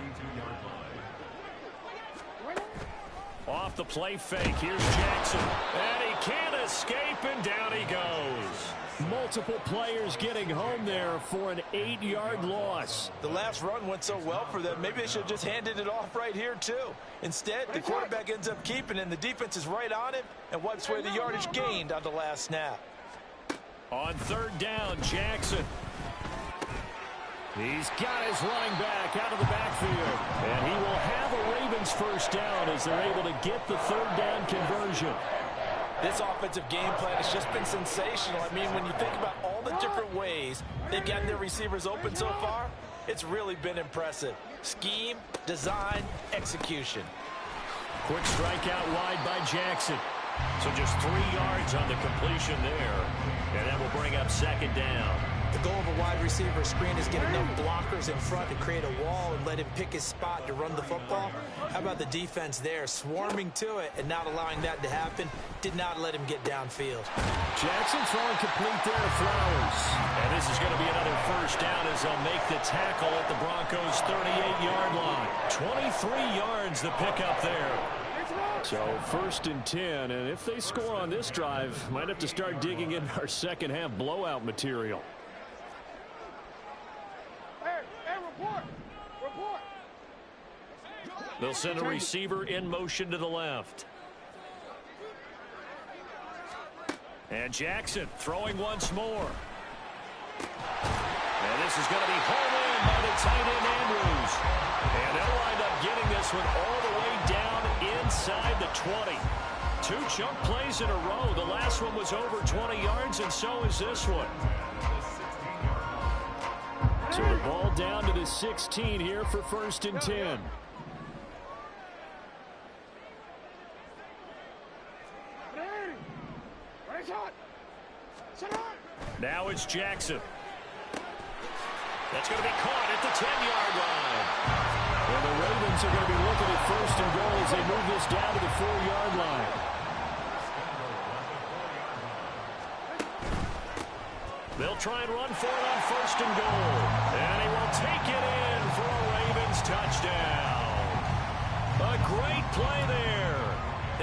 off the play fake. Here's Jackson. And he can't escape, and down he goes. Multiple players getting home there for an 8-yard loss. The last run went so well for them. Maybe they should have just handed it off right here, too. Instead, the quarterback ends up keeping it, and the defense is right on him and wipes away the yardage gained on the last snap. On third down, Jackson. He's got his running back out of the backfield. And he will have a Ravens first down as they're able to get the third down conversion. This offensive game plan has just been sensational. I mean, when you think about all the different ways they've gotten their receivers open so far, it's really been impressive. Scheme, design, execution. Quick strike out wide by Jackson. So just 3 yards on the completion there. And that will bring up second down. The goal of a wide receiver screen is get enough blockers in front to create a wall and let him pick his spot to run the football. How about the defense there, swarming to it and not allowing that to happen? Did not let him get downfield. Jackson throwing complete there to Flowers. And this is going to be another first down as they'll make the tackle at the Broncos' 38-yard line. 23 yards the pickup there. So first and 10, and if they score on this drive, might have to start digging in our second half blowout material. Report. They'll send a receiver in motion to the left. And Jackson throwing once more. And this is going to be hauled in by the tight end Andrews. And they'll wind up getting this one all the way down inside the 20. 2 chunk plays in a row. The last one was over 20 yards, and so is this one. So the ball down to the 16 here for first and 10. Now it's Jackson. That's going to be caught at the 10-yard line. Well, the Ravens are going to be looking at first and goal as they move this down to the 4-yard line. They'll try and run for it on first and goal. And he will take it in for a Ravens touchdown. A great play there.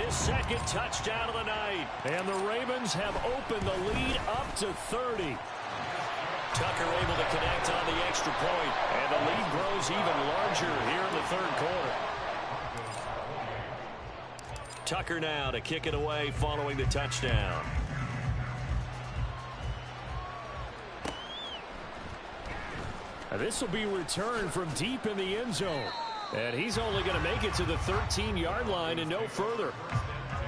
His second touchdown of the night. And the Ravens have opened the lead up to 30. Tucker able to connect on the extra point. And the lead grows even larger here in the third quarter. Tucker now to kick it away following the touchdown. This will be returned from deep in the end zone. And he's only going to make it to the 13-yard line and no further.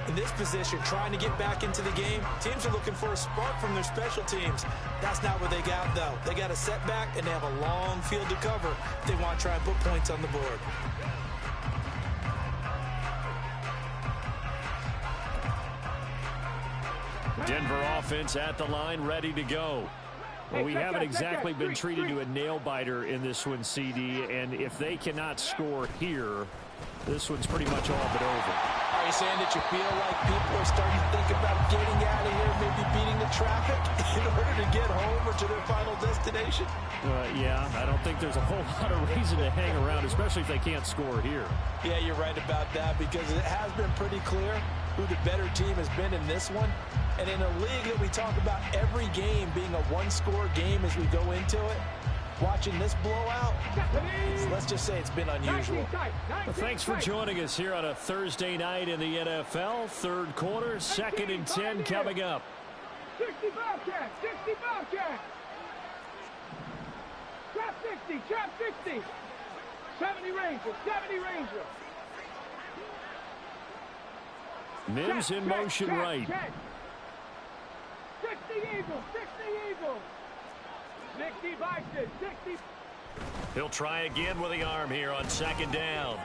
In this position, trying to get back into the game, teams are looking for a spark from their special teams. That's not what they got, though. They got a setback, and they have a long field to cover if they want to try and put points on the board. Denver offense at the line, ready to go. Well, we haven't exactly been treated to a nail-biter in this one, CD, and if they cannot score here, this one's pretty much all but over. Are you saying that you feel like people are starting to think about getting out of here, maybe beating the traffic in order to get home or to their final destination? Yeah, I don't think there's a whole lot of reason to hang around, especially if they can't score here. Yeah, you're right about that because it has been pretty clear who the better team has been in this one. And in a league that we talk about every game being a one-score game as we go into it, watching this blowout, let's just say it's been unusual. Well, thanks for joining us here on a Thursday night in the NFL. Third quarter, second and 10 coming up. 60 Bobcats, 60 Bobcats. Trap 60. 70 Rangers, 70 Rangers. Mims in motion right. 60 Eagles, 60 Bison, 60. He'll try again with the arm here on second down.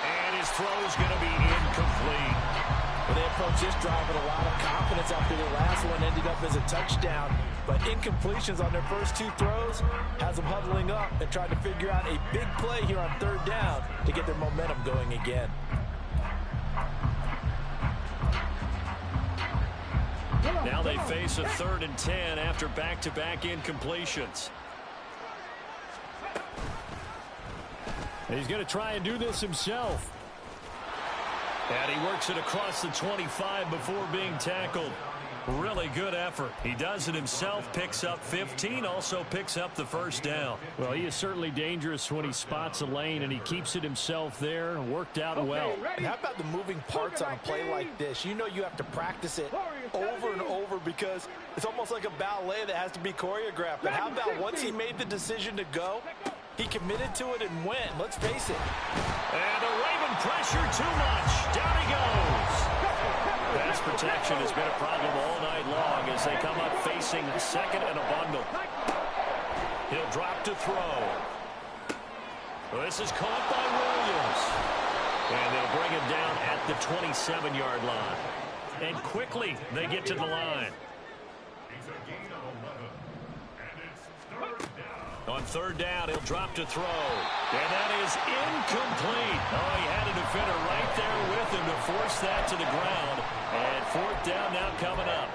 And his throw's going to be incomplete. Well, they approach this drive with a lot of confidence after the last one ended up as a touchdown. But incompletions on their first 2 throws has them huddling up and trying to figure out a big play here on third down to get their momentum going again. Now they face a 3rd and 10 after back-to-back incompletions. He's going to try and do this himself. And he works it across the 25 before being tackled. Really good effort. He does it himself, picks up 15, also picks up the first down. Well, he is certainly dangerous when he spots a lane, and he keeps it himself there. Worked out well. And how about the moving parts on a play like this? You know you have to practice it over and over because it's almost like a ballet that has to be choreographed. But how about once he made the decision to go, he committed to it and went. Let's face it. And the Raven pressure too much. Down he goes. Pass protection has been a problem all night long as they come up facing second and a bundle. He'll drop to throw. This is caught by Williams. And they'll bring him down at the 27-yard line. And quickly they get to the line. On third down, he'll drop to throw. And that is incomplete. Oh, he had a defender right there with him to force that to the ground. And fourth down now coming up.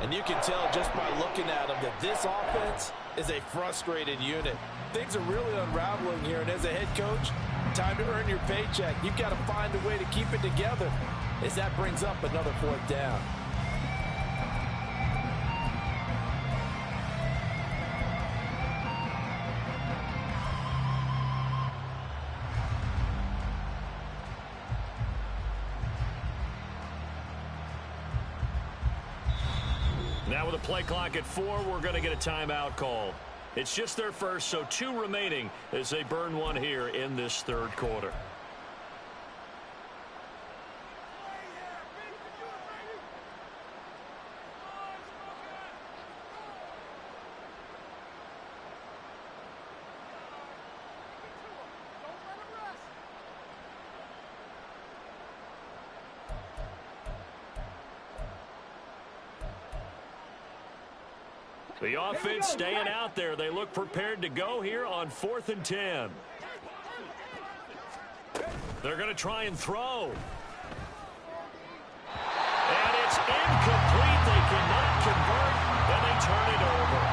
And you can tell just by looking at him that this offense is a frustrated unit. Things are really unraveling here, and as a head coach, time to earn your paycheck. You've got to find a way to keep it together as that brings up another fourth down. Now with a play clock at 4, we're going to get a timeout call. It's just their first, so 2 remaining as they burn one here in this third quarter. The offense staying out there. They look prepared to go here on 4th and 10. They're going to try and throw. And it's incomplete. They cannot convert, and they turn it over.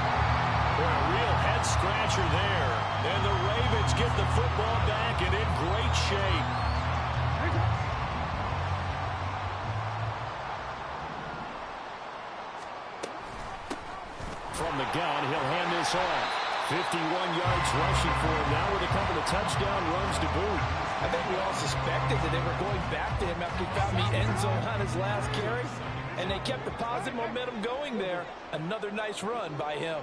Boy, a real head-scratcher there. And the Ravens get the football back and in great shape. From the gun, he'll hand this off. 51 yards rushing for him now with a couple of touchdown runs to boot. I think we all suspected that they were going back to him after he found the end zone on his last carry, and they kept the positive momentum going there. Another nice run by him.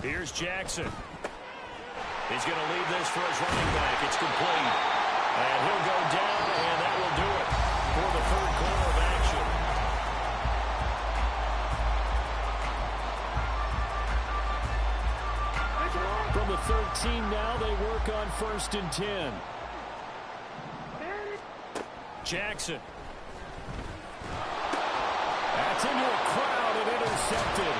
Here's Jackson. He's going to leave this for his running back. It's complete. And he'll go down, and that will do it for the third quarter of action. From the 13 now, they work on 1st and 10. Jackson. That's into a crowd and intercepted.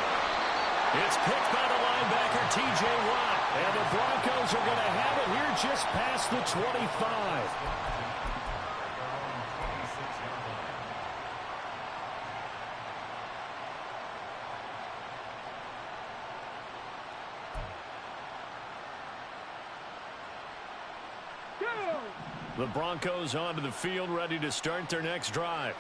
It's picked by the linebacker, T.J. Watt. And the Broncos are going to have it here just past the 25. The Broncos onto the field, ready to start their next drive.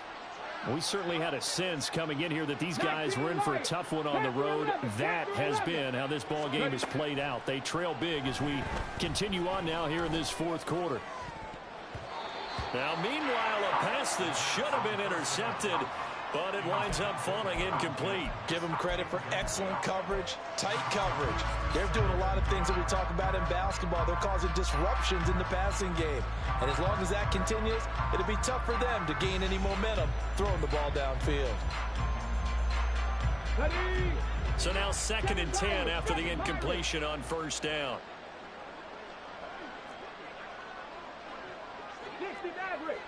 We certainly had a sense coming in here that these guys were in for a tough one on the road. That has been how this ball game has played out. They trail big as we continue on now here in this fourth quarter. Now, meanwhile, a pass that should have been intercepted, but it winds up falling incomplete. Give them credit for excellent coverage, tight coverage. They're doing a lot of things that we talk about in basketball. They're causing disruptions in the passing game. And as long as that continues, it'll be tough for them to gain any momentum throwing the ball downfield. So now 2nd and 10 after the incompletion on 1st down.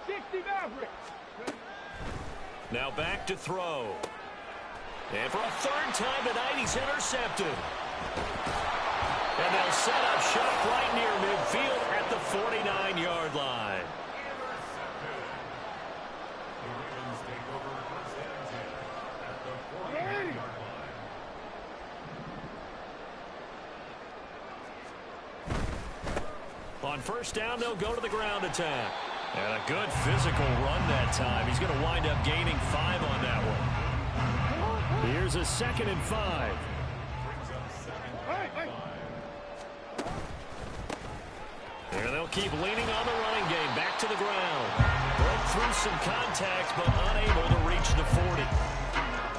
60 Maverick. Now back to throw. And for a 3rd time tonight, he's intercepted. And they'll set up shop right near midfield at the 49-yard line. On 1st down, they'll go to the ground attack. And a good physical run that time. He's going to wind up gaining 5 on that one. Here's a 2nd and 5. Here they'll keep leaning on the running game. Back to the ground. Broke through some contact, but unable to reach the 40.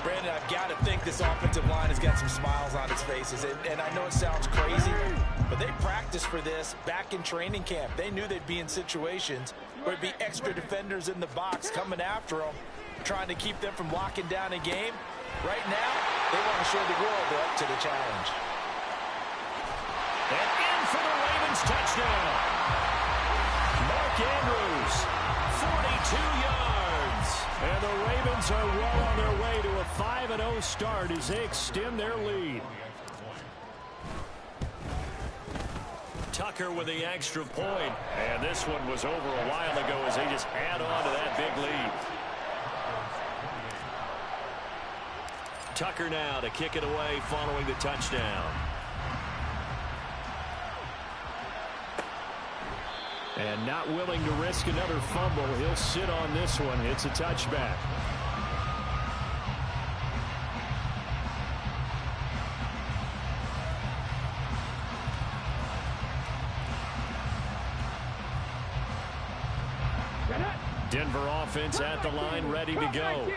Brandon, I've got to think this offensive line has got some smiles on its faces. And I know it sounds crazy, but they practiced for this back in training camp. They knew they'd be in situations where there'd be extra defenders in the box coming after them, trying to keep them from locking down a game. Right now, they want to show the world they're up to the challenge. And in for the Ravens touchdown. Mark Andrews, 42 yards. And the Ravens are well on their way to a 5-0 start as they extend their lead. Tucker with the extra point. And this one was over a while ago as they just add on to that big lead. Tucker now to kick it away following the touchdown. And not willing to risk another fumble. He'll sit on this one. It's a touchback. Denver offense at the line, ready to go.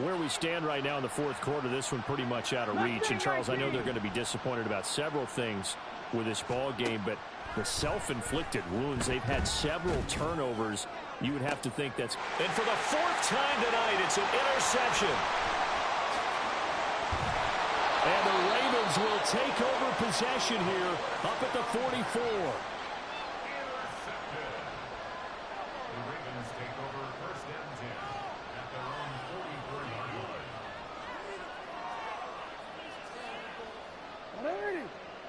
Where we stand right now in the fourth quarter, this one pretty much out of reach. And, Charles, I know they're going to be disappointed about several things with this ball game, but the self-inflicted wounds, they've had several turnovers. You would have to think that's... And for the 4th time tonight, it's an interception. And the Ravens will take over possession here up at the 44.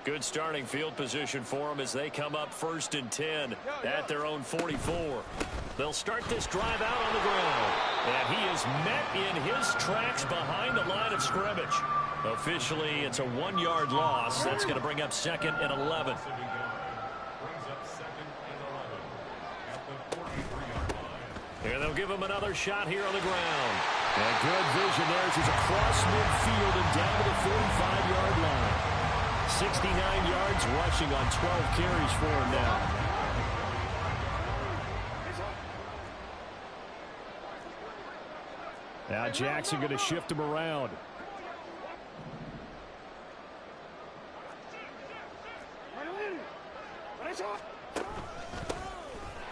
Good starting field position for them as they come up 1st and 10 at their own 44. They'll start this drive out on the ground. And he is met in his tracks behind the line of scrimmage. Officially, it's a 1-yard loss. That's going to bring up 2nd and 11. And they'll give him another shot here on the ground. And good vision there as he's across midfield and down to the 45-yard line. 69 yards rushing on 12 carries for him now. Now Jackson going to shift him around.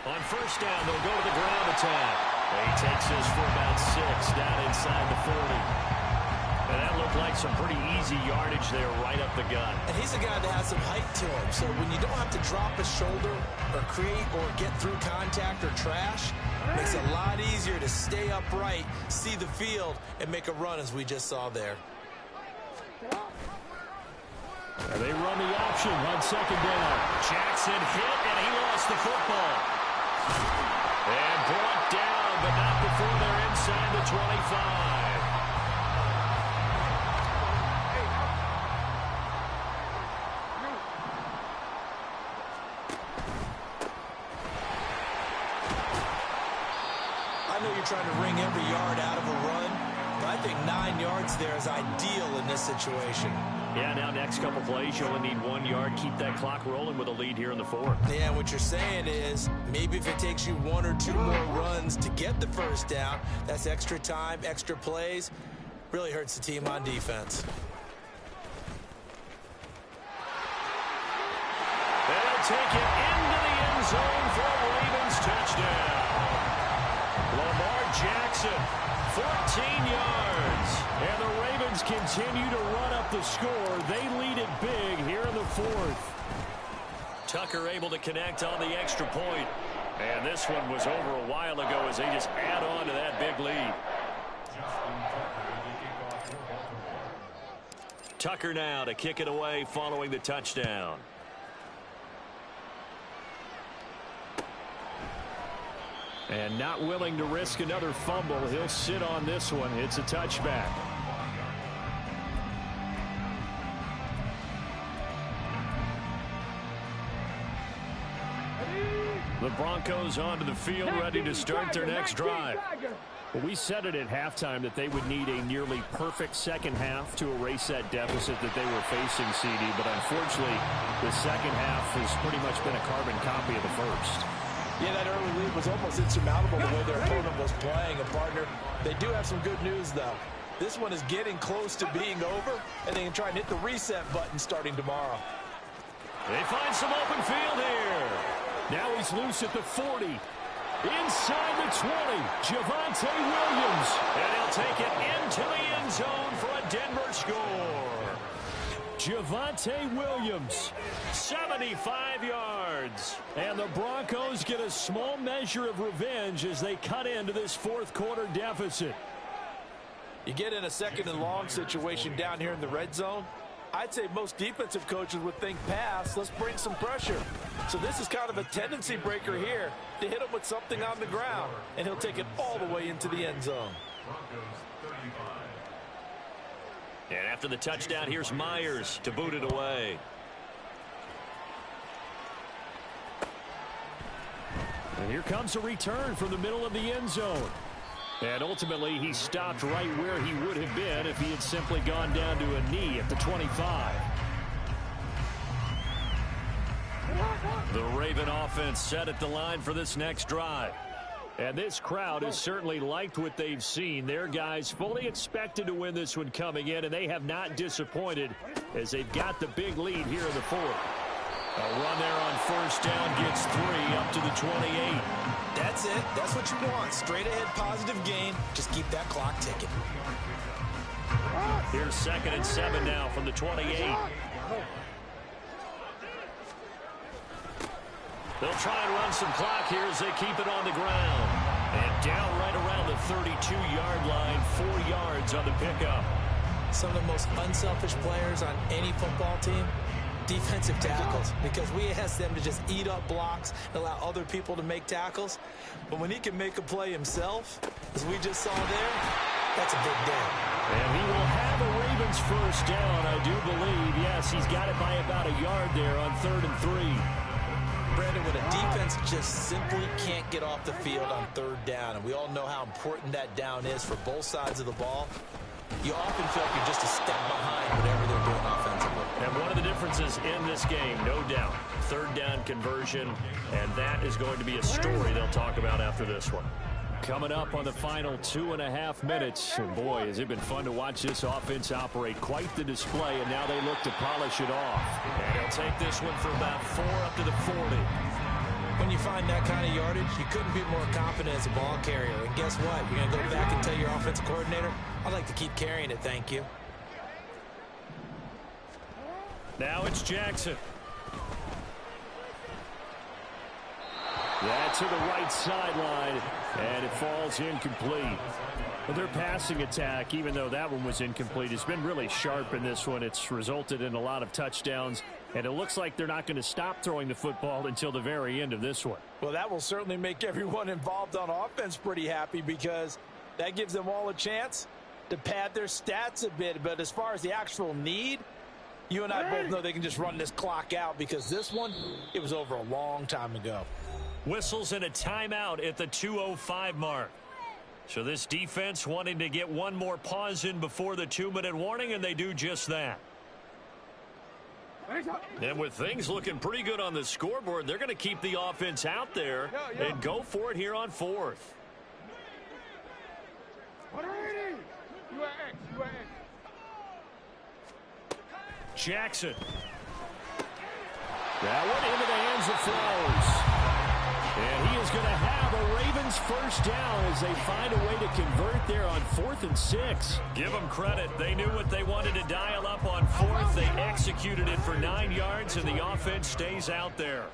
On 1st down, they'll go to the ground attack. He takes this for about 6 down inside the 40. And that looked like some pretty easy yardage there right up the gut. And he's a guy that has some height to him. So when you don't have to drop a shoulder or create or get through contact or trash, it makes it a lot easier to stay upright, see the field, and make a run as we just saw there. And they run the option on 2nd down. Jackson hit, and he lost the football. And brought down, but not before they're inside the 25. Trying to wring every yard out of a run, but I think 9 yards there is ideal in this situation. Yeah, now next couple plays, you only need 1 yard. Keep that clock rolling with a lead here in the 4th. Yeah, what you're saying is maybe if it takes you 1 or 2 more runs to get the 1st down, that's extra time, extra plays, really hurts the team on defense. They'll take it into the end zone for a Ravens touchdown. Jackson, 14 yards. And the Ravens continue to run up the score. They lead it big here in the 4th. Tucker able to connect on the extra point. And this one was over a while ago as they just add on to that big lead. Tucker now to kick it away following the touchdown. And not willing to risk another fumble. He'll sit on this one. It's a touchback. The Broncos onto the field, ready to start their next drive. Well, we said it at halftime that they would need a nearly perfect second half to erase that deficit that they were facing, CD. But unfortunately, the second half has pretty much been a carbon copy of the first. Yeah, that early lead was almost insurmountable the way their opponent was playing. And, partner, they do have some good news, though. This one is getting close to being over, and they can try and hit the reset button starting tomorrow. They find some open field here. Now he's loose at the 40. Inside the 20, Javonte Williams. And he'll take it into the end zone for a Denver score. Javonte Williams, 75 yards. And the Broncos get a small measure of revenge as they cut into this fourth quarter deficit. You get in a second and long situation down here in the red zone. I'd say most defensive coaches would think pass, let's bring some pressure. So this is kind of a tendency breaker here to hit him with something on the ground, and he'll take it all the way into the end zone. And after the touchdown, here's Myers to boot it away. And here comes a return from the middle of the end zone. And ultimately, he stopped right where he would have been if he had simply gone down to a knee at the 25. The Raven offense set at the line for this next drive. And this crowd has certainly liked what they've seen. Their guys fully expected to win this one coming in, and they have not disappointed as they've got the big lead here in the fourth. A run there on first down gets 3 up to the 28. That's it. That's what you want. Straight ahead positive gain. Just keep that clock ticking. Here's 2nd and 7 now from the 28. They'll try and run some clock here as they keep it on the ground. And down right around the 32-yard line, 4 yards on the pickup. Some of the most unselfish players on any football team, defensive tackles, because we ask them to just eat up blocks and allow other people to make tackles. But when he can make a play himself, as we just saw there, that's a big day. And he will have a Ravens first down, I do believe. Yes, he's got it by about a yard there on 3rd and 3. Brandon, when a defense just simply can't get off the field on 3rd down, and we all know how important that down is for both sides of the ball, you often feel like you're just a step behind whatever they're doing offensively. And one of the differences in this game, no doubt, 3rd down conversion, and that is going to be a story they'll talk about after this one. Coming up on the final 2.5 minutes, and boy, has it been fun to watch this offense operate. Quite the display, and now they look to polish it off. And he'll take this one for about 4 up to the 40. When you find that kind of yardage, you couldn't be more confident as a ball carrier. And guess what? You're going to go back and tell your offensive coordinator, I'd like to keep carrying it, thank you. Now it's Jackson. Yeah, to the right sideline, and it falls incomplete. Well, their passing attack, even though that one was incomplete, has been really sharp in this one. It's resulted in a lot of touchdowns, and it looks like they're not going to stop throwing the football until the very end of this one. Well, that will certainly make everyone involved on offense pretty happy, because that gives them all a chance to pad their stats a bit. But as far as the actual need, you and I both know they can just run this clock out, because this one, it was over a long time ago. Whistles and a timeout at the 2:05 mark. So this defense wanting to get one more pause in before the 2-minute warning, and they do just that. And with things looking pretty good on the scoreboard, they're going to keep the offense out there and go for it here on 4th. Jackson. That one into the hands of Flowers. And he is going to have a Ravens first down as they find a way to convert there on 4th and 6. Give them credit. They knew what they wanted to dial up on 4th. They executed it for 9 yards, and the offense stays out there.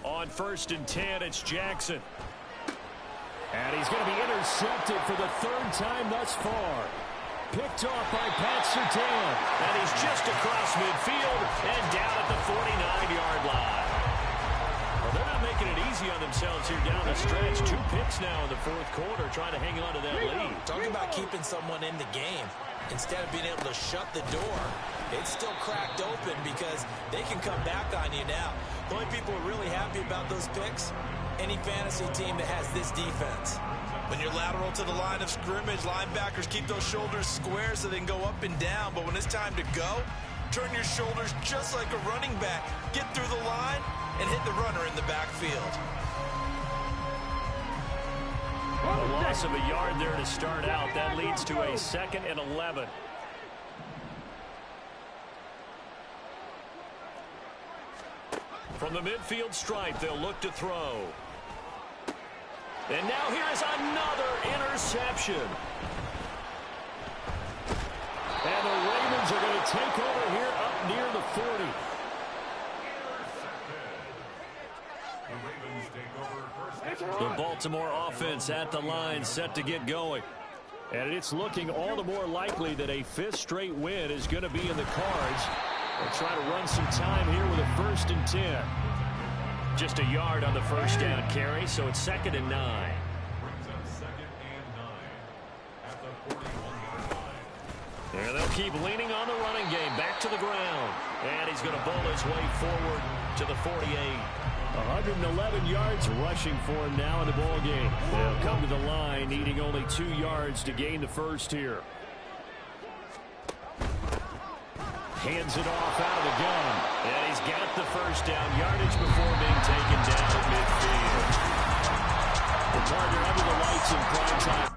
On 1st and 10, it's Jackson. And he's going to be intercepted for the 3rd time thus far. Picked off by Pat Surtain. And he's just across midfield and down at the 49-yard line. Well, they're not making it easy on themselves here down the stretch. 2 picks now in the fourth quarter, trying to hang on to that lead. Talk about keeping someone in the game. Instead of being able to shut the door, it's still cracked open because they can come back on you now. The only people who are really happy about those picks, any fantasy team that has this defense. When you're lateral to the line of scrimmage, linebackers keep those shoulders square so they can go up and down. But when it's time to go, turn your shoulders just like a running back. Get through the line and hit the runner in the backfield. A loss of a yard there to start out. That leads to a 2nd and 11. From the midfield stripe, they'll look to throw. And now here is another interception. And the Ravens are going to take over here up near the 40. The Baltimore offense at the line, set to get going. And it's looking all the more likely that a 5th straight win is going to be in the cards. They'll try to run some time here with a 1st and 10. Just a yard on the first down carry, so it's 2nd and 9. Brings up 2nd and 9 at the 41-yard line. And they'll keep leaning on the running game. Back to the ground. And he's going to bowl his way forward to the 48. 111 yards rushing for him now in the ball game. They'll come to the line, needing only 2 yards to gain the first here. Hands it off out of the gun. And he's got the first down yardage before being taken down at midfield. The Carter under the lights in prime time.